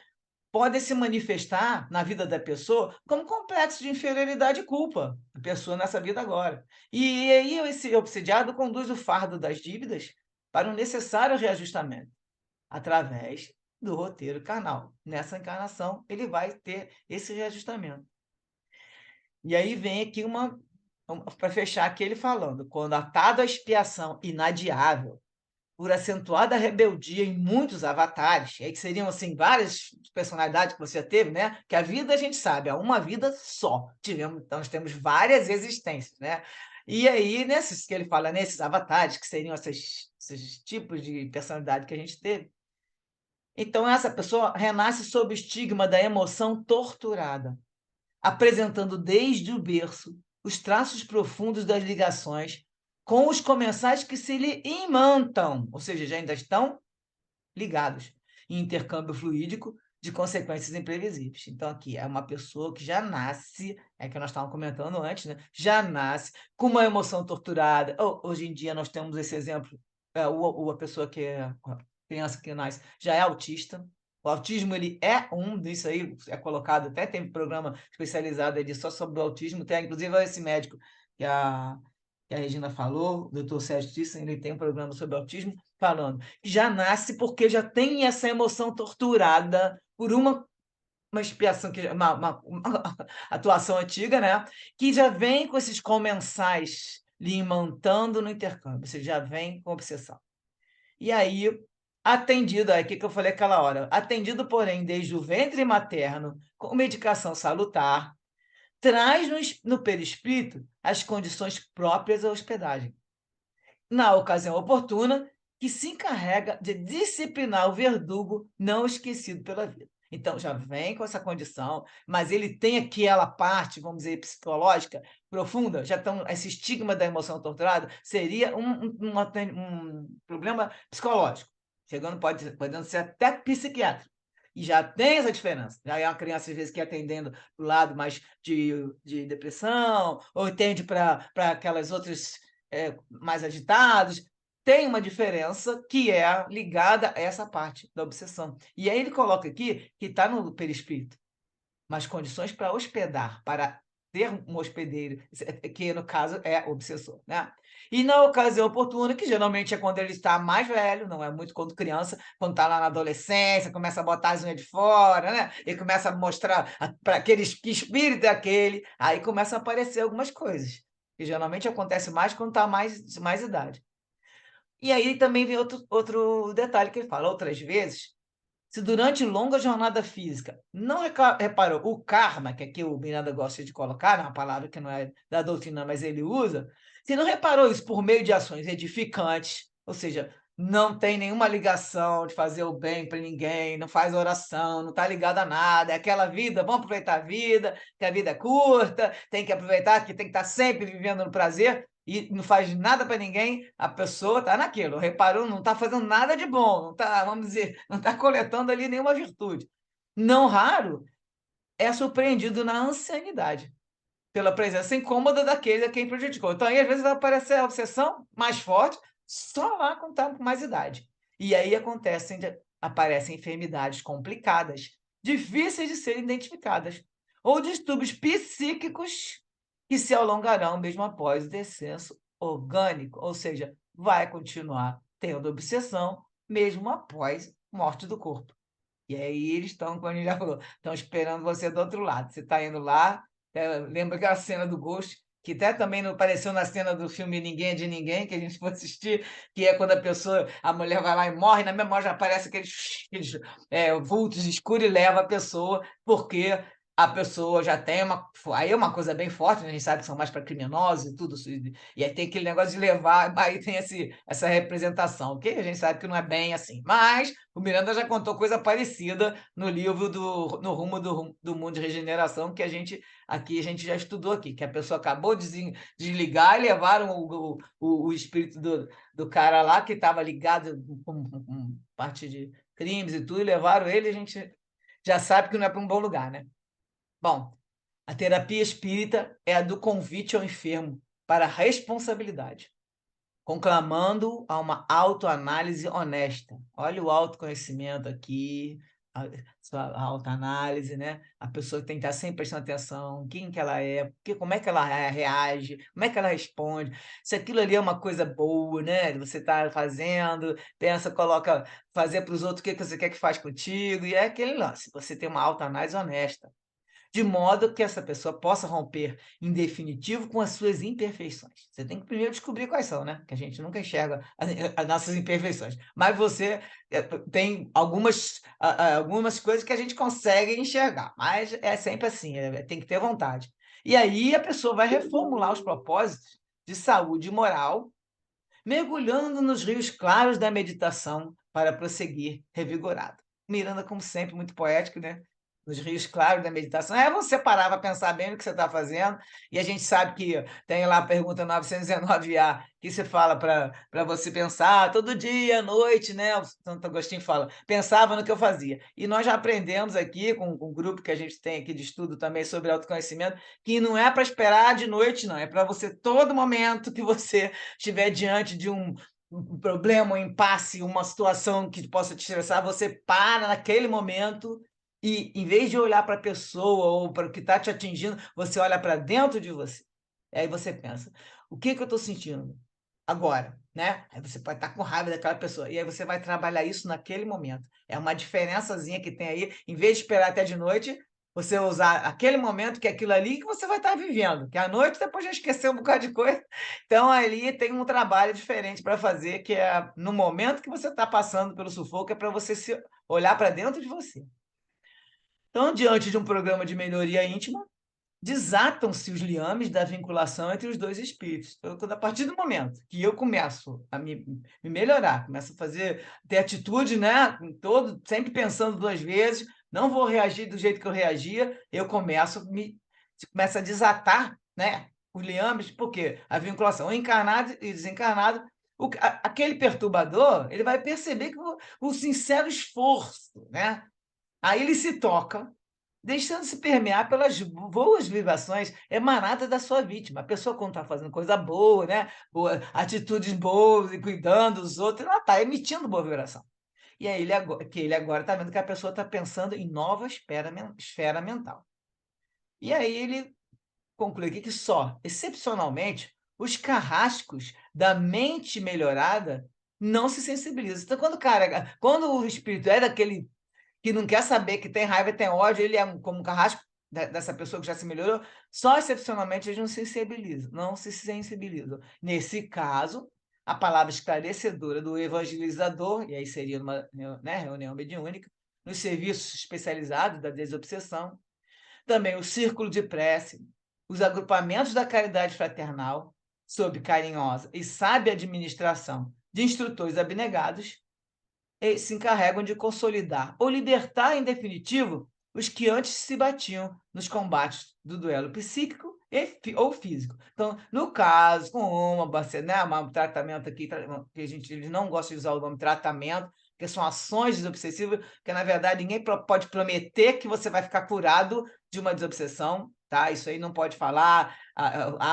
podem se manifestar na vida da pessoa como complexo de inferioridade e culpa, a pessoa nessa vida agora. E aí esse obsidiado conduz o fardo das dívidas para um necessário reajustamento, através do roteiro carnal. Nessa encarnação, ele vai ter esse reajustamento. E aí vem aqui para fechar aqui ele falando, quando atado à expiação inadiável, por acentuada rebeldia em muitos avatares, aí que seriam assim várias personalidades que você teve, né? Que a vida a gente sabe, é uma vida só. Então nós temos várias existências, né? E aí nesses que ele fala, nesses avatares que seriam esses tipos de personalidade que a gente teve, então essa pessoa renasce sob o estigma da emoção torturada, apresentando desde o berço os traços profundos das ligações com os comensais que se lhe imantam, ou seja, já ainda estão ligados, em intercâmbio fluídico de consequências imprevisíveis. Então, aqui é uma pessoa que já nasce, é que nós estávamos comentando antes, né? Já nasce com uma emoção torturada. Hoje em dia nós temos esse exemplo, a pessoa que é a criança que nasce já é autista. O autismo ele é disso aí, é colocado, até tem programa especializado ali só sobre o autismo, tem inclusive esse médico, que é que a Regina falou, o doutor Sérgio Thyssen, ele tem um programa sobre autismo, falando que já nasce porque já tem essa emoção torturada por uma expiação, uma atuação antiga, né? Que já vem com esses comensais lhe imantando no intercâmbio, você já vem com obsessão. E aí, atendido, aí o que eu falei aquela hora? Atendido, porém, desde o ventre materno, com medicação salutar, traz no perispírito as condições próprias à hospedagem. Na ocasião oportuna, que se encarrega de disciplinar o verdugo não esquecido pela vida. Então, já vem com essa condição, mas ele tem aquela parte, vamos dizer, psicológica profunda, já estão, esse estigma da emoção torturada seria um problema psicológico, podendo ser até psiquiátrico. E já tem essa diferença. Já é uma criança, às vezes, que atendendo para o lado mais de depressão, ou tende para aquelas outras mais agitados, tem uma diferença que é ligada a essa parte da obsessão. E aí ele coloca aqui que está no perispírito, mas condições para hospedar, para ter um hospedeiro, que no caso é o obsessor, né? E na ocasião oportuna, que geralmente é quando ele está mais velho, não é muito quando criança, quando está lá na adolescência, começa a botar as unhas de fora, né? E começa a mostrar para aqueles que espírito é aquele, aí começam a aparecer algumas coisas, que geralmente acontece mais quando está mais idade. E aí também vem outro detalhe que ele fala, outras vezes, se durante longa jornada física não reparou o karma, que aqui o Miranda gosta de colocar, é uma palavra que não é da doutrina, mas ele usa, se não reparou isso por meio de ações edificantes, ou seja, não tem nenhuma ligação de fazer o bem para ninguém, não faz oração, não está ligado a nada, é aquela vida, vamos aproveitar a vida, que a vida é curta, tem que aproveitar, que tem que estar sempre vivendo no prazer, e não faz nada para ninguém, a pessoa está naquilo, reparou, não está fazendo nada de bom, não está, vamos dizer, não está coletando ali nenhuma virtude. Não raro é surpreendido na ancianidade, pela presença incômoda daquele a quem prejudicou. Então, aí, às vezes, vai aparecer a obsessão mais forte, só lá quando está com mais idade. E aí aparecem enfermidades complicadas, difíceis de serem identificadas, ou distúrbios psíquicos que se alongarão mesmo após o descenso orgânico, ou seja, vai continuar tendo obsessão mesmo após morte do corpo. E aí eles estão, como a gente já falou, estão esperando você do outro lado. Você está indo lá, lembra aquela cena do Ghost, que até também não apareceu na cena do filme Ninguém é de Ninguém, que a gente foi assistir, que é quando a mulher vai lá e morre, na memória já aparece aqueles vultos escuros e leva a pessoa, porque a pessoa já tem uma... Aí é uma coisa bem forte, né? A gente sabe que são mais para criminosos e tudo, e aí tem aquele negócio de levar, aí tem essa representação, ok? A gente sabe que não é bem assim, mas o Miranda já contou coisa parecida no livro No Rumo do Mundo de Regeneração, que a gente já estudou aqui, que a pessoa acabou de desligar e levaram o espírito do cara lá, que estava ligado com parte de crimes e tudo, e levaram ele, a gente já sabe que não é para um bom lugar, né? Bom, a terapia espírita é a do convite ao enfermo para a responsabilidade, conclamando a uma autoanálise honesta. Olha o autoconhecimento aqui, a sua autoanálise, né? A pessoa tem que estar sempre prestando atenção, quem que ela é, como é que ela reage, como é que ela responde, se aquilo ali é uma coisa boa, né? Você está fazendo, pensa, coloca, fazer para os outros o que você quer que faz contigo, e é aquele lance, você tem uma autoanálise honesta, de modo que essa pessoa possa romper, em definitivo, com as suas imperfeições. Você tem que primeiro descobrir quais são, né? Que a gente nunca enxerga as nossas imperfeições. Mas você tem algumas coisas que a gente consegue enxergar, mas é sempre assim, tem que ter vontade. E aí a pessoa vai reformular os propósitos de saúde moral, mergulhando nos rios claros da meditação para prosseguir revigorado. Miranda, como sempre, muito poético, né? Nos rios claros da meditação. É você parar para pensar bem no que você está fazendo, e a gente sabe que tem lá a pergunta 919A, que você fala para você pensar todo dia, à noite, né? O Santo Agostinho fala, pensava no que eu fazia. E nós já aprendemos aqui, com o grupo que a gente tem aqui de estudo também sobre autoconhecimento, que não é para esperar de noite, não, é para você, todo momento que você estiver diante de um problema, um impasse, uma situação que possa te estressar, você para naquele momento e, em vez de olhar para a pessoa ou para o que está te atingindo, você olha para dentro de você. E aí você pensa, o que que eu estou sentindo agora, né? Aí você pode estar com raiva daquela pessoa, e aí você vai trabalhar isso naquele momento. É uma diferençazinha que tem aí, em vez de esperar até de noite, você usar aquele momento, que é aquilo ali que você vai estar vivendo, que à noite depois já esqueceu um bocado de coisa. Então, ali tem um trabalho diferente para fazer, que é no momento que você está passando pelo sufoco, é para você se olhar para dentro de você. Então, diante de um programa de melhoria íntima, desatam-se os liames da vinculação entre os dois espíritos. Então, a partir do momento que eu começo a me melhorar, começo a ter atitude, né, sempre pensando 2 vezes, não vou reagir do jeito que eu reagia, eu começo a desatar, né, os liames, porque a vinculação encarnado e desencarnado, aquele perturbador, ele vai perceber que o sincero esforço, né, aí ele se toca, deixando-se permear pelas boas vibrações emanadas da sua vítima. A pessoa, quando está fazendo coisa boa, né? Atitudes boas e cuidando dos outros, ela está emitindo boa vibração. E aí ele agora está vendo que a pessoa está pensando em nova esfera mental. E aí ele conclui aqui que só, excepcionalmente, os carrascos da mente melhorada não se sensibilizam. Então, quando o espírito é daquele que não quer saber, que tem raiva e tem ódio, ele é como um carrasco dessa pessoa que já se melhorou, só excepcionalmente eles não se sensibilizam. Nesse caso, a palavra esclarecedora do evangelizador, e aí seria uma, né, reunião mediúnica, nos serviços especializados da desobsessão, também o círculo de prece, os agrupamentos da caridade fraternal, sob carinhosa e sábia administração de instrutores abnegados, se encarregam de consolidar ou libertar, em definitivo, os que antes se batiam nos combates do duelo psíquico ou físico. Então, no caso, com um tratamento aqui, que eles não gostam de usar o nome tratamento, porque são ações desobsessivas, que na verdade ninguém pode prometer que você vai ficar curado de uma desobsessão, tá? Isso aí não pode falar,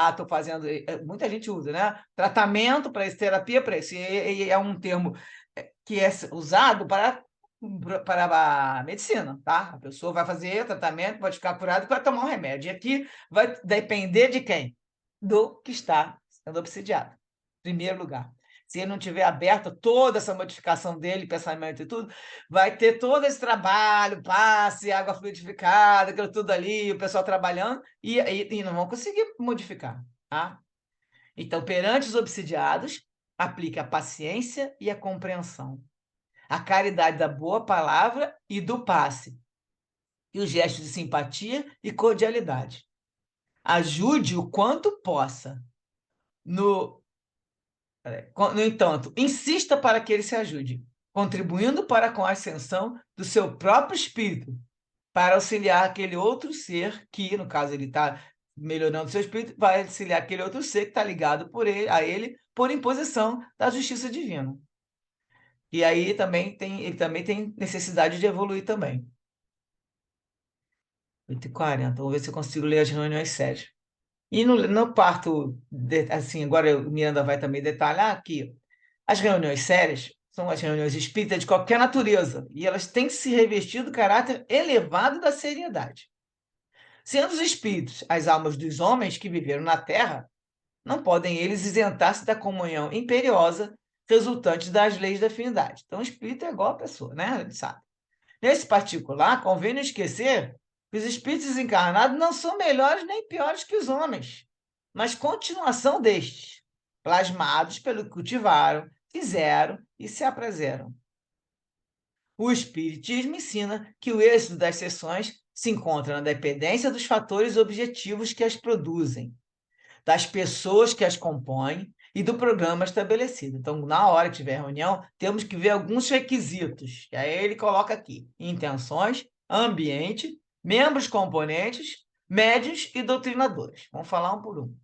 estou fazendo. Muita gente usa, né? Tratamento para isso, terapia para isso, e é um termo que é usado para a medicina, tá? A pessoa vai fazer tratamento, pode ficar curada e vai tomar um remédio. E aqui vai depender de quem? Do que está sendo obsidiado. Em primeiro lugar. Se ele não tiver aberto toda essa modificação dele, pensamento e tudo, vai ter todo esse trabalho, passe, água fluidificada, aquilo tudo ali, o pessoal trabalhando, e não vão conseguir modificar, tá? Então, perante os obsidiados, aplique a paciência e a compreensão, a caridade da boa palavra e do passe, e os gestos de simpatia e cordialidade. Ajude o quanto possa. No entanto, insista para que ele se ajude, contribuindo para com a ascensão do seu próprio espírito, para auxiliar aquele outro ser que, no caso, ele está melhorando o seu espírito, vai auxiliar aquele outro ser que está ligado a ele por imposição da justiça divina. E aí ele também tem necessidade de evoluir também. 8h40, vamos ver se eu consigo ler as reuniões sérias. E no parto, assim, agora o Miranda vai também detalhar que as reuniões sérias são as reuniões espíritas de qualquer natureza, e elas têm que se revestir do caráter elevado da seriedade. Sendo os espíritos as almas dos homens que viveram na Terra, não podem eles isentar-se da comunhão imperiosa resultante das leis da afinidade. Então, o espírito é igual a pessoa, né? A gente sabe. Nesse particular, convém não esquecer que os espíritos encarnados não são melhores nem piores que os homens, mas continuação destes, plasmados pelo que cultivaram, fizeram e se apreseram. O Espiritismo ensina que o êxito das sessões se encontra na dependência dos fatores objetivos que as produzem, das pessoas que as compõem e do programa estabelecido. Então, na hora que tiver reunião, temos que ver alguns requisitos. E aí ele coloca aqui: intenções, ambiente, membros componentes, médios e doutrinadores. Vamos falar um por um.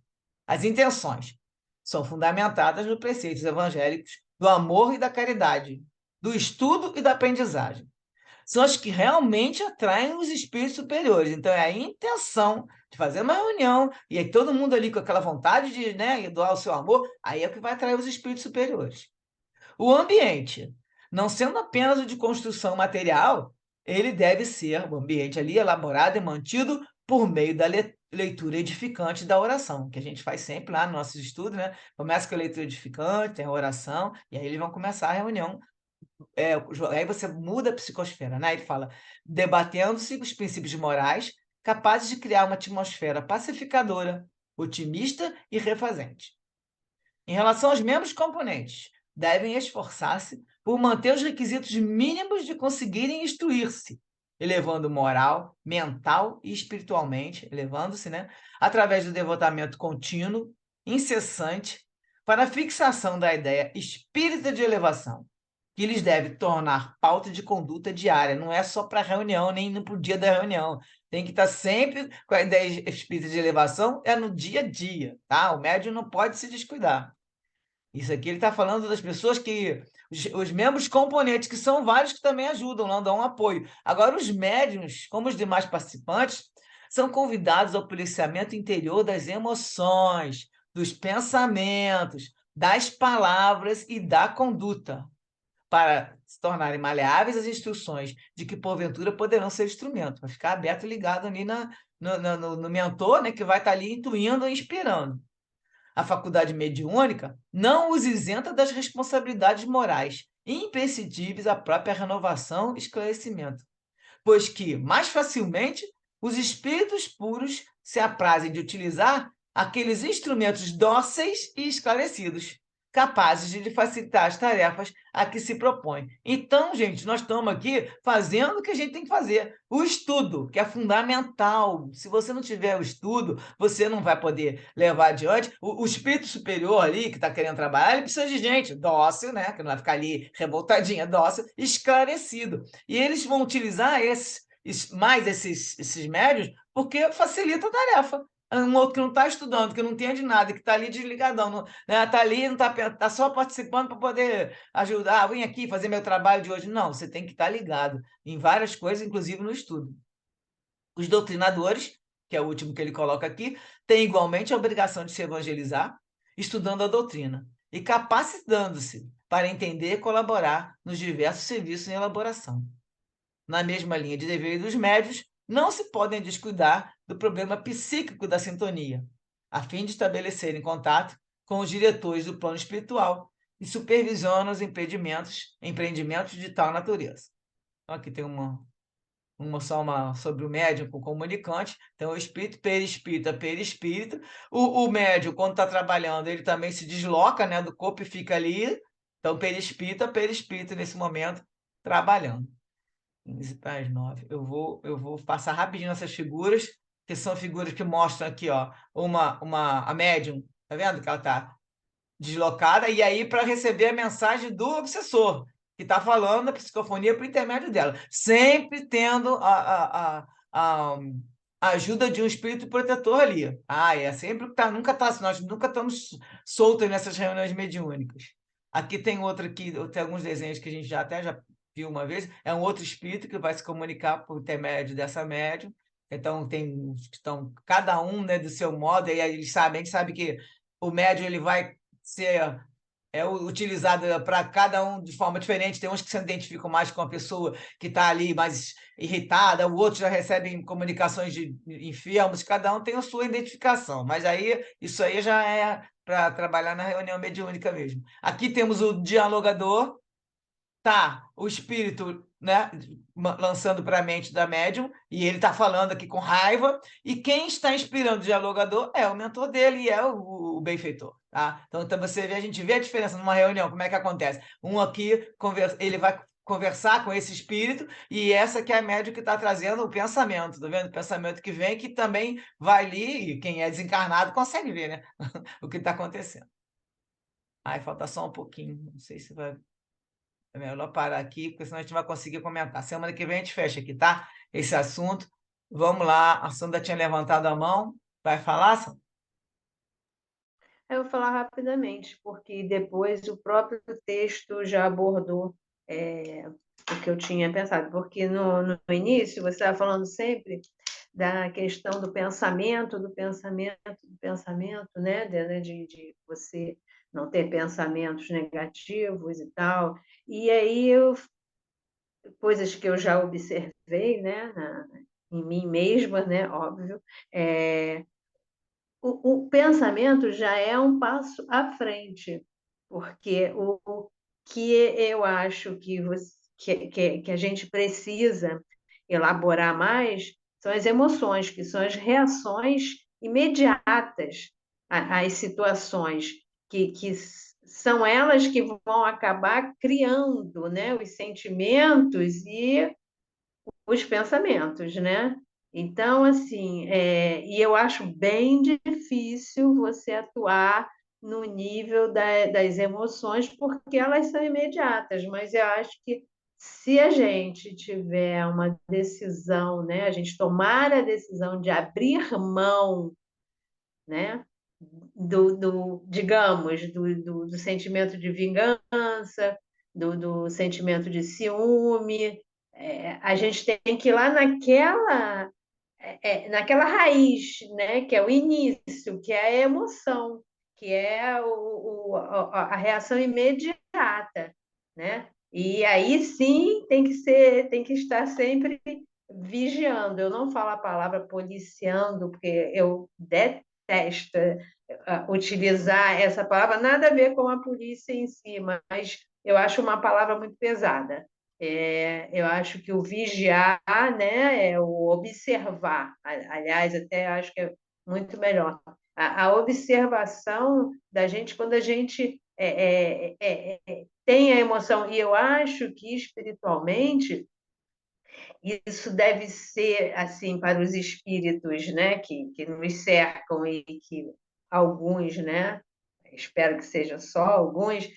As intenções são fundamentadas nos preceitos evangélicos do amor e da caridade, do estudo e da aprendizagem. São as que realmente atraem os espíritos superiores. Então, é a intenção de fazer uma reunião, e aí todo mundo ali com aquela vontade de, né, doar o seu amor, aí é o que vai atrair os espíritos superiores. O ambiente, não sendo apenas o de construção material, ele deve ser, o ambiente ali, elaborado e mantido por meio leitura edificante da oração, que a gente faz sempre lá no nosso estudo, né? Começa com a leitura edificante, tem a oração, e aí eles vão começar a reunião. Aí você muda a psicosfera, né? Ele fala, debatendo-se os princípios morais capazes de criar uma atmosfera pacificadora, otimista e refazente. Em relação aos membros componentes, devem esforçar-se por manter os requisitos mínimos de conseguirem instruir-se, elevando moral, mental e espiritualmente, elevando-se, né, através do devotamento contínuo, incessante, para a fixação da ideia espírita de elevação, que lhes deve tornar pauta de conduta diária, não é só para a reunião, nem no dia da reunião. Tem que estar sempre com a ideia espírita de elevação, é no dia a dia, tá? O médium não pode se descuidar. Isso aqui ele está falando das pessoas que. Os membros componentes, que são vários que também ajudam, não dão um apoio. Agora, os médiuns, como os demais participantes, são convidados ao policiamento interior das emoções, dos pensamentos, das palavras e da conduta, para se tornarem maleáveis às instruções de que, porventura, poderão ser instrumento, para ficar aberto e ligado ali no mentor, né, que vai estar ali intuindo e inspirando. A faculdade mediúnica não os isenta das responsabilidades morais, imprescindíveis à própria renovação e esclarecimento, pois que, mais facilmente, os espíritos puros se aprazem de utilizar aqueles instrumentos dóceis e esclarecidos, capazes de lhe facilitar as tarefas a que se propõe. Então, gente, nós estamos aqui fazendo o que a gente tem que fazer. O estudo, que é fundamental. Se você não tiver o estudo, você não vai poder levar adiante. O espírito superior ali, que está querendo trabalhar, ele precisa de gente dócil, né? Que não vai ficar ali revoltadinha, dócil, esclarecido. E eles vão utilizar esses médios porque facilita a tarefa. Um outro que não está estudando, que não entende nada, que está ali desligadão, não, né? Está ali, não tá só participando para poder ajudar. Vem aqui fazer meu trabalho de hoje. Não, você tem que estar ligado em várias coisas, inclusive no estudo. Os doutrinadores, que é o último que ele coloca aqui, têm igualmente a obrigação de se evangelizar, estudando a doutrina e capacitando-se para entender e colaborar nos diversos serviços em elaboração. Na mesma linha de dever dos médios, não se podem descuidar do problema psíquico da sintonia, a fim de estabelecerem contato com os diretores do plano espiritual e supervisionam os empreendimentos de tal natureza. Então, aqui tem uma sobre o médium com o comunicante, então o espírito, perispírito. O médium, quando está trabalhando, ele também se desloca, né, do corpo e fica ali. Então, perispírito nesse momento, trabalhando. 15 para as 9. Eu vou passar rapidinho essas figuras, que são figuras que mostram aqui, ó, a médium, tá vendo que ela está deslocada, e aí para receber a mensagem do obsessor, que está falando da psicofonia por intermédio dela, sempre tendo a ajuda de um espírito protetor ali. É sempre que tá, nós nunca estamos soltos nessas reuniões mediúnicas. Aqui tem outra aqui, tem alguns desenhos que a gente já viu uma vez, é um outro espírito que vai se comunicar por intermédio dessa médium. Então tem estão cada um, né, do seu modo, e aí eles sabem, a gente sabe que o médium ele vai ser utilizado para cada um de forma diferente. Tem uns que se identificam mais com a pessoa que está ali mais irritada, o outro já recebe comunicações de enfermos, cada um tem a sua identificação, mas aí isso aí já é para trabalhar na reunião mediúnica mesmo. Aqui temos o dialogador, tá o espírito, né, lançando para a mente da médium, e ele está falando aqui com raiva, e quem está inspirando o dialogador é o mentor dele, e é o benfeitor. Tá? Então, você vê, a gente vê a diferença numa reunião, como é que acontece? Um aqui, ele vai conversar com esse espírito, e essa que é a médium que está trazendo o pensamento, tá vendo? O pensamento que vem, que também vai ali, e quem é desencarnado consegue ver, né? O que está acontecendo. Falta só um pouquinho, não sei se vai... É melhor parar aqui, porque senão a gente não vai conseguir comentar. Semana que vem a gente fecha aqui, tá? Esse assunto. Vamos lá. A Sandra tinha levantado a mão. Vai falar, Sandra? Eu vou falar rapidamente, porque depois o próprio texto já abordou o que eu tinha pensado. Porque no início você estava falando sempre da questão do pensamento, né? De você não ter pensamentos negativos e tal. E aí, coisas que eu já observei, né, em mim mesma, né? Óbvio. O pensamento já é um passo à frente, porque o que eu acho que a gente precisa elaborar mais são as emoções, que são as reações imediatas às situações, que são elas que vão acabar criando, né, os sentimentos e os pensamentos, né? Então, assim, e eu acho bem difícil você atuar no nível das emoções, porque elas são imediatas, mas eu acho que se a gente tiver uma decisão, né, a gente tomar a decisão de abrir mão, né, digamos, do sentimento de vingança, do sentimento de ciúme, a gente tem que ir lá naquela raiz, né, que é o início, que é a emoção, que é a reação imediata, né? E aí sim tem que estar sempre vigiando. Eu não falo a palavra policiando, porque eu detesto utilizar essa palavra, nada a ver com a polícia em si, mas eu acho uma palavra muito pesada. Eu acho que o vigiar, né, é o observar. Aliás, até acho que é muito melhor. A observação da gente quando a gente tem a emoção. E eu acho que espiritualmente isso deve ser assim para os espíritos, né, que nos cercam e que alguns, né, espero que sejam só alguns,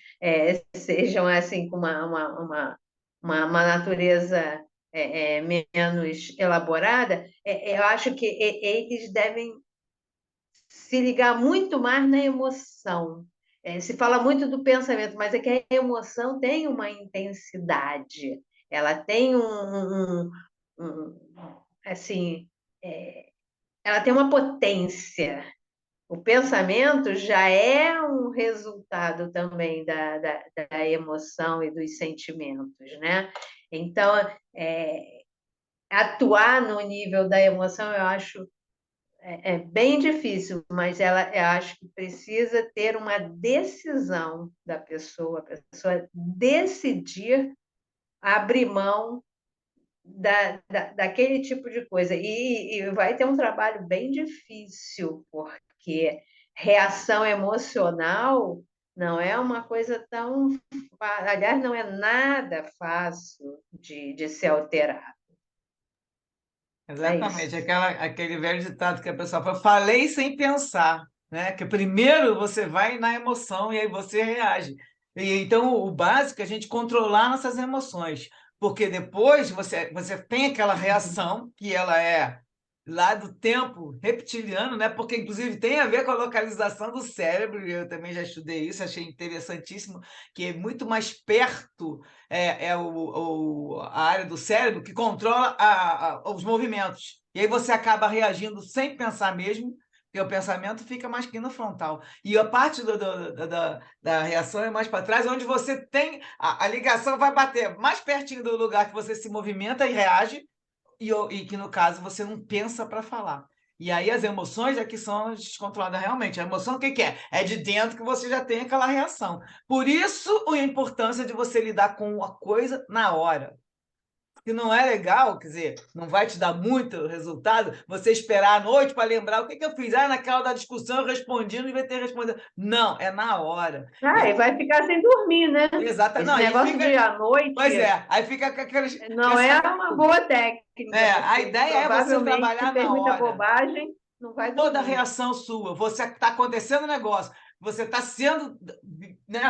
sejam assim com uma natureza menos elaborada. Eu acho que eles devem se ligar muito mais na emoção. Se fala muito do pensamento, mas é que a emoção tem uma intensidade, ela tem assim, é, ela tem uma potência. O pensamento já é um resultado também da emoção e dos sentimentos, né? Então, atuar no nível da emoção, eu acho bem difícil, mas eu acho que precisa ter uma decisão da pessoa, a pessoa decidir abrir mão daquele tipo de coisa. E vai ter um trabalho bem difícil, porque reação emocional não é uma coisa tão. Aliás, não é nada fácil de ser alterado. É Exatamente, isso. aquele velho ditado que a pessoa fala, falei sem pensar, né? Que primeiro você vai na emoção e aí você reage. E então o básico é a gente controlar nossas emoções, porque depois você tem aquela reação que ela é lá do tempo reptiliano, né? Porque inclusive tem a ver com a localização do cérebro, e eu também já estudei isso, achei interessantíssimo, que é muito mais perto a área do cérebro que controla os movimentos. E aí você acaba reagindo sem pensar mesmo, porque o pensamento fica mais aqui no frontal. E a parte da reação é mais para trás, onde você tem a ligação vai bater mais pertinho do lugar que você se movimenta e reage, e que, no caso, você não pensa para falar. E aí as emoções é que são descontroladas realmente. A emoção, o que que é? É de dentro que você já tem aquela reação. Por isso, a importância de você lidar com a coisa na hora. Que não é legal, quer dizer, não vai te dar muito resultado você esperar à noite para lembrar o que que eu fiz. Naquela da discussão eu respondi, não devia ter respondido. Não, é na hora. E vai ficar sem dormir, né? Exato. Não, Esse aí negócio fica. de à noite Pois é, aí fica com aquelas. não é uma boa técnica, A porque ideia é você provavelmente se trabalhar fez na muita hora. bobagem, não vai Toda dormir. reação sua, você está acontecendo um negócio, você está sendo, né,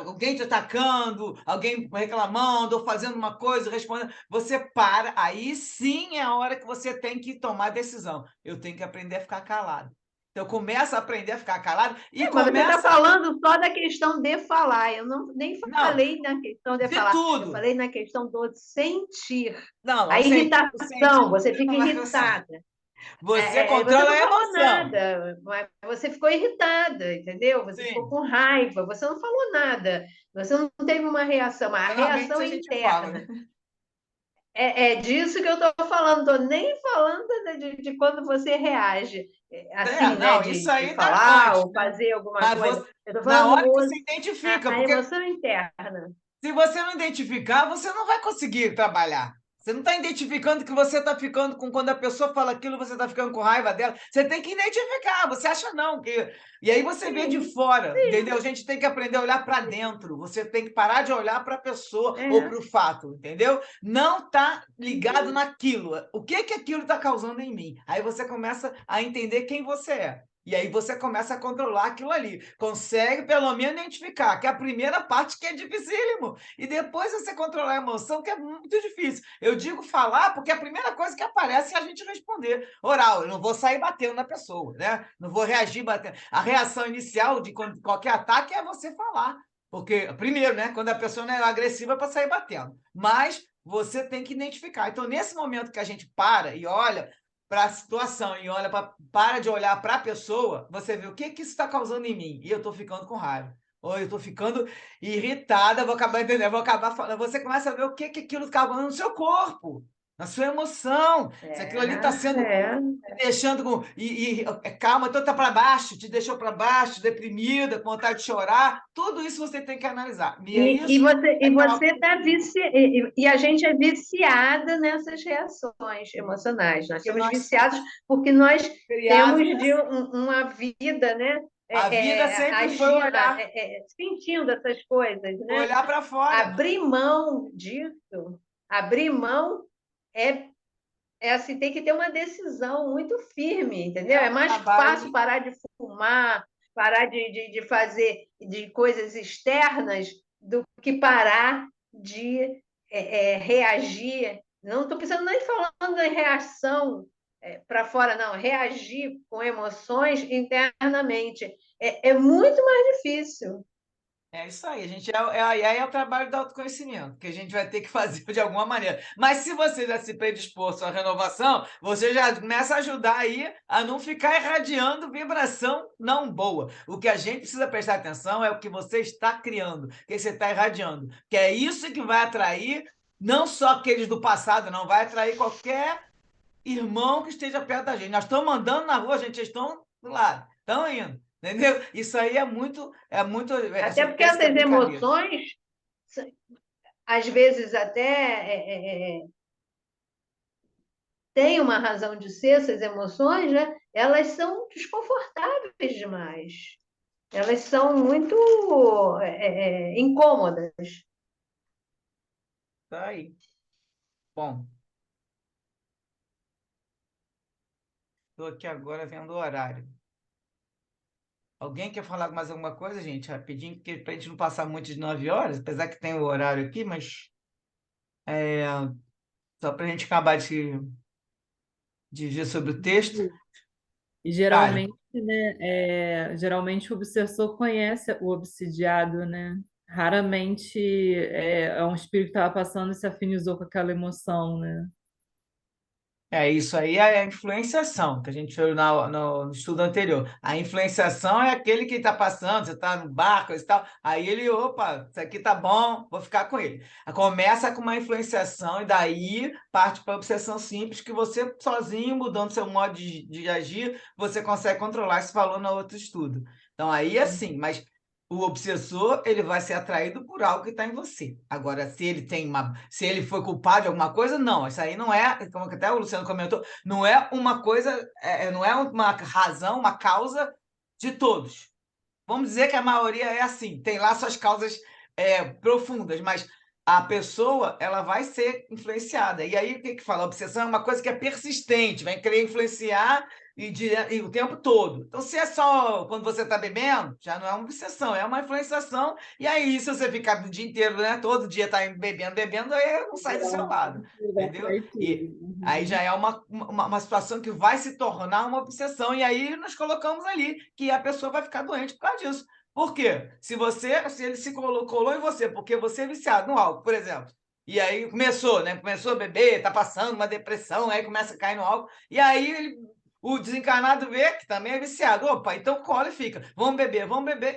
alguém te atacando, alguém reclamando, ou fazendo uma coisa, respondendo, você para, aí sim é a hora que você tem que tomar decisão. Eu tenho que aprender a ficar calado. Então, começa a aprender a ficar calado e Mas você está começa. falando só da questão de falar. Eu nem Não, falei na questão de de falar, eu tudo. falei na questão do sentir. Não, A o irritação, sentimento você fica é uma emoção. irritada. Você Você controla não a falou emoção. nada, mas você ficou irritada, entendeu? Você ficou Sim, com raiva, você não falou nada, você não teve uma reação, a geralmente reação a é gente fala, né? interna. É disso que eu estou falando, estou nem falando de quando você reage, assim, né, Não, isso de aí tá falar antes, ou né? fazer alguma Mas coisa. Eu estou na falando hora que você identifica, a porque emoção interna. se você não identificar, você não vai conseguir trabalhar. Você não está identificando que você está ficando com. Quando a pessoa fala aquilo, você está ficando com raiva dela. Você tem que identificar. Você acha não. E aí você vê de Sim, fora, entendeu? A gente tem que aprender a olhar para dentro. Você tem que parar de olhar para a pessoa ou é. para o fato, entendeu? Não está ligado Uhum. naquilo. O que que aquilo está causando em mim? Aí você começa a entender quem você é. E aí você começa a controlar aquilo ali. Consegue, pelo menos, identificar, que é a primeira parte que é dificílimo. E depois você controlar a emoção, que é muito difícil. Eu digo falar porque a primeira coisa que aparece é a gente responder. Oral, eu não vou sair batendo na pessoa, né? Não vou reagir batendo. A reação inicial de qualquer ataque é você falar. Porque, primeiro, né? Quando a pessoa não é agressiva para sair batendo. Mas você tem que identificar. Então, nesse momento que a gente para e olha para a situação e olha para de olhar para a pessoa, você vê o que isso está causando em mim. E eu estou ficando com raiva. Ou eu estou ficando irritada, vou acabar entendendo, vou acabar falando. Você começa a ver o que aquilo está causando no seu corpo, na sua emoção. Se aquilo ali está sendo É. te deixando com. Calma, então está para baixo, te deixou para baixo, deprimida, com vontade de chorar. Tudo isso você tem que analisar. E é E isso você é e que é uma você está e a gente é viciada nessas reações emocionais. Nós que somos nós viciados somos porque nós temos criados para de ser. uma vida, né? A vida sempre foi Agindo, sentindo essas coisas, né? olhar para fora. Abrir mão disso, abrir mão é, é assim, tem que ter uma decisão muito firme, entendeu? É É um mais trabalho. fácil parar de fumar, parar de fazer de coisas externas do que parar de reagir. Não estou pensando nem falando em reação para fora, não. Reagir com emoções internamente. É muito mais difícil. É isso aí, a gente aí é o trabalho do autoconhecimento, que a gente vai ter que fazer de alguma maneira. Mas se você já se predispôs à renovação, você já começa a ajudar aí a não ficar irradiando vibração não boa. O que a gente precisa prestar atenção é o que você está criando, o que você está irradiando, que é isso que vai atrair não só aqueles do passado, não, vai atrair qualquer irmão que esteja perto da gente. Nós estamos andando na rua, gente, eles estão do lado, estão indo. Entendeu? Isso aí a Até gente porque pensa que é essas brincadeira. emoções, às vezes até tem uma razão de ser, essas emoções, né? Elas são desconfortáveis demais. Elas são muito incômodas. Tá aí. Bom, estou aqui agora vendo o horário. Alguém quer falar mais alguma coisa, gente? Rapidinho, para a gente não passar muito de 9 horas, apesar que tem o horário aqui, mas é, só para a gente acabar de ver sobre o texto. E Fale. geralmente, né, geralmente o obsessor conhece o obsidiado, né? Raramente é um espírito que estava passando e se afinizou com aquela emoção, né? Isso aí é a influenciação, que a gente viu no estudo anterior. A influenciação é aquele que está passando, você está no barco e tal, aí ele, opa, isso aqui tá bom, vou ficar com ele. Começa com uma influenciação e daí parte para a obsessão simples, que você sozinho, mudando seu modo de agir, você consegue controlar. Isso falou no outro estudo. Então aí assim, mas o obsessor ele vai ser atraído por algo que está em você. Agora, se ele foi culpado de alguma coisa, não. Isso aí não é, como até o Luciano comentou, não é uma coisa, não é uma razão, uma causa de todos. Vamos dizer que a maioria é assim, tem lá suas causas profundas, mas a pessoa ela vai ser influenciada. E aí o que fala? A obsessão é uma coisa que é persistente, vai querer influenciar e o tempo todo. Então, se é só quando você está bebendo, já não é uma obsessão, é uma influenciação. E aí, se você ficar o dia inteiro, né, todo dia tá bebendo, aí não sai do seu lado, entendeu? Atrai E tudo. aí já Uhum. é uma situação que vai se tornar uma obsessão. E aí nós colocamos ali que a pessoa vai ficar doente por causa disso. Por quê? Se ele se colou em você, porque você é viciado no álcool, por exemplo, e aí começou, né? Começou a beber, tá passando uma depressão, aí começa a cair no álcool, e aí o desencarnado vê que também é viciado. Opa, então cola e fica. Vamos beber,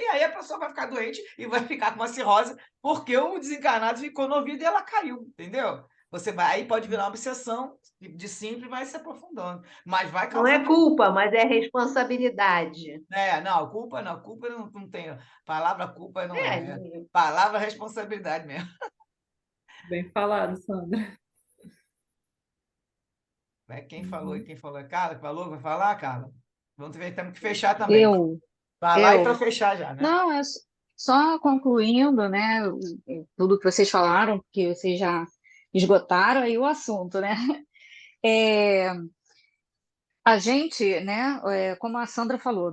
e aí a pessoa vai ficar doente e vai ficar com uma cirrose, porque o desencarnado ficou no ouvido e ela caiu, entendeu? você vai, aí pode virar uma obsessão, de simples vai se aprofundando, mas vai Não é causar. culpa, mas é responsabilidade. Não, culpa não tem. Palavra culpa não É, é. Palavra responsabilidade mesmo. Bem falado, Sandra. Quem falou e quem falou? É Carla que falou? Vai falar, Carla? Vamos ver, temos que fechar também. Eu, Falar e para eu. fechar já, né? Não, só concluindo, né, tudo que vocês falaram, porque vocês já esgotaram aí o assunto, né? É, a gente, né, como a Sandra falou,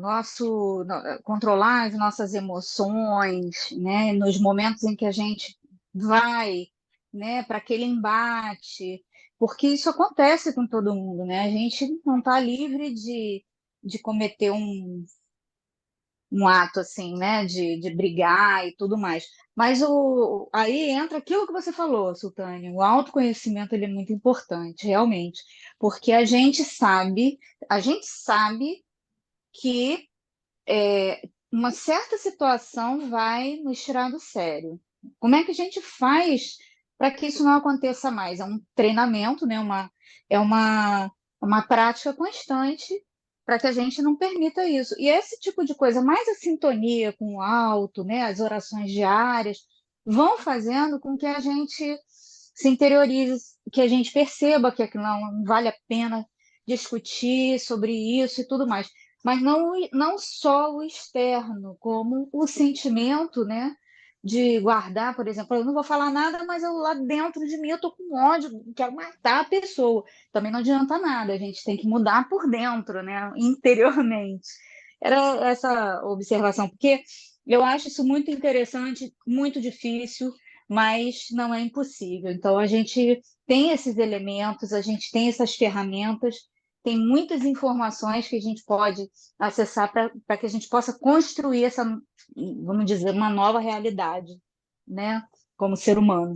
controlar as nossas emoções, né, nos momentos em que a gente vai, né, para aquele embate, porque isso acontece com todo mundo, né? A gente não está livre de cometer um ato assim, né, de brigar e tudo mais. Mas aí entra aquilo que você falou, Sultânia, o autoconhecimento ele é muito importante, realmente, porque a gente sabe que uma certa situação vai nos tirar do sério. Como é que a gente faz para que isso não aconteça mais? É um treinamento, né? É uma prática constante para que a gente não permita isso. E esse tipo de coisa, mais a sintonia com o alto, né? As orações diárias, vão fazendo com que a gente se interiorize, que a gente perceba que aquilo não vale a pena discutir sobre isso e tudo mais, mas não só o externo, como o sentimento, né, de guardar, por exemplo, eu não vou falar nada, mas eu lá dentro de mim eu estou com ódio, quero matar a pessoa. Também não adianta nada, a gente tem que mudar por dentro, né, interiormente. Era essa observação, porque eu acho isso muito interessante, muito difícil, mas não é impossível. Então, a gente tem esses elementos, a gente tem essas ferramentas, tem muitas informações que a gente pode acessar para que a gente possa construir essa, vamos dizer, uma nova realidade, né? Como ser humano.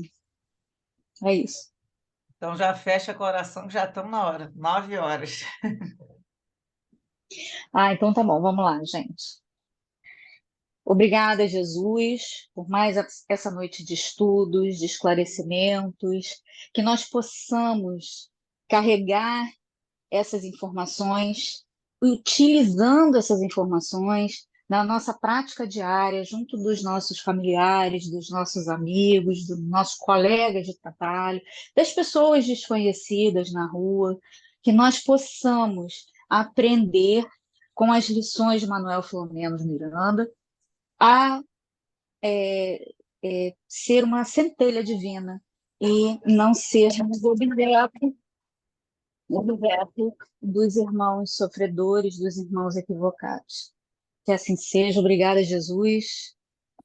É isso. Então já fecha coração, que já estamos na hora, 9 horas. Então tá bom, vamos lá, gente. Obrigada, Jesus, por mais essa noite de estudos, de esclarecimentos, que nós possamos carregar essas informações, utilizando essas informações na nossa prática diária, junto dos nossos familiares, dos nossos amigos, dos nossos colegas de trabalho, das pessoas desconhecidas na rua, que nós possamos aprender com as lições de Manuel Filomeno de Miranda a ser uma centelha divina e não sermos objeto dos irmãos sofredores, dos irmãos equivocados. Que assim seja. Obrigada, Jesus.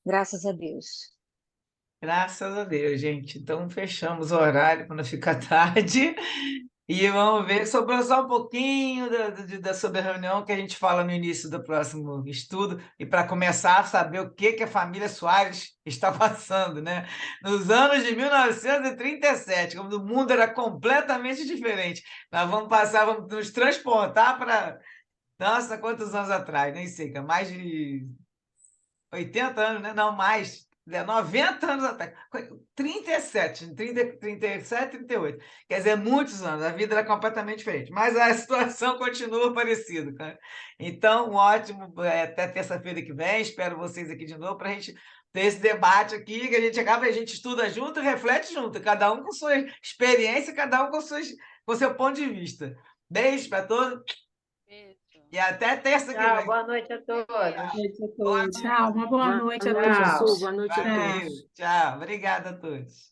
Graças a Deus. Graças a Deus, gente. Então fechamos o horário para não ficar tarde. E vamos ver, sobrou só um pouquinho sobre a reunião que a gente fala no início do próximo estudo, e para começar a saber o que a família Soares está passando, né? Nos anos de 1937, quando o mundo era completamente diferente. Nós vamos nos transportar para. Nossa, quantos anos atrás? Nem sei, mais de 80 anos, né? Não, mais. 90 anos atrás, 37, 37, 38. Quer dizer, muitos anos, a vida era completamente diferente, mas a situação continua parecida. Cara. Então, ótimo, até terça-feira que vem, espero vocês aqui de novo para a gente ter esse debate aqui, que a gente estuda junto e reflete junto, cada um com sua experiência, cada um com seu ponto de vista. Beijo para todos. E até terça que Tchau, vem. boa noite a todos. Boa noite a todos. Tchau, uma boa noite a Boa noite, todos. Su, boa noite a Tchau. todos. Tchau. Obrigada a todos.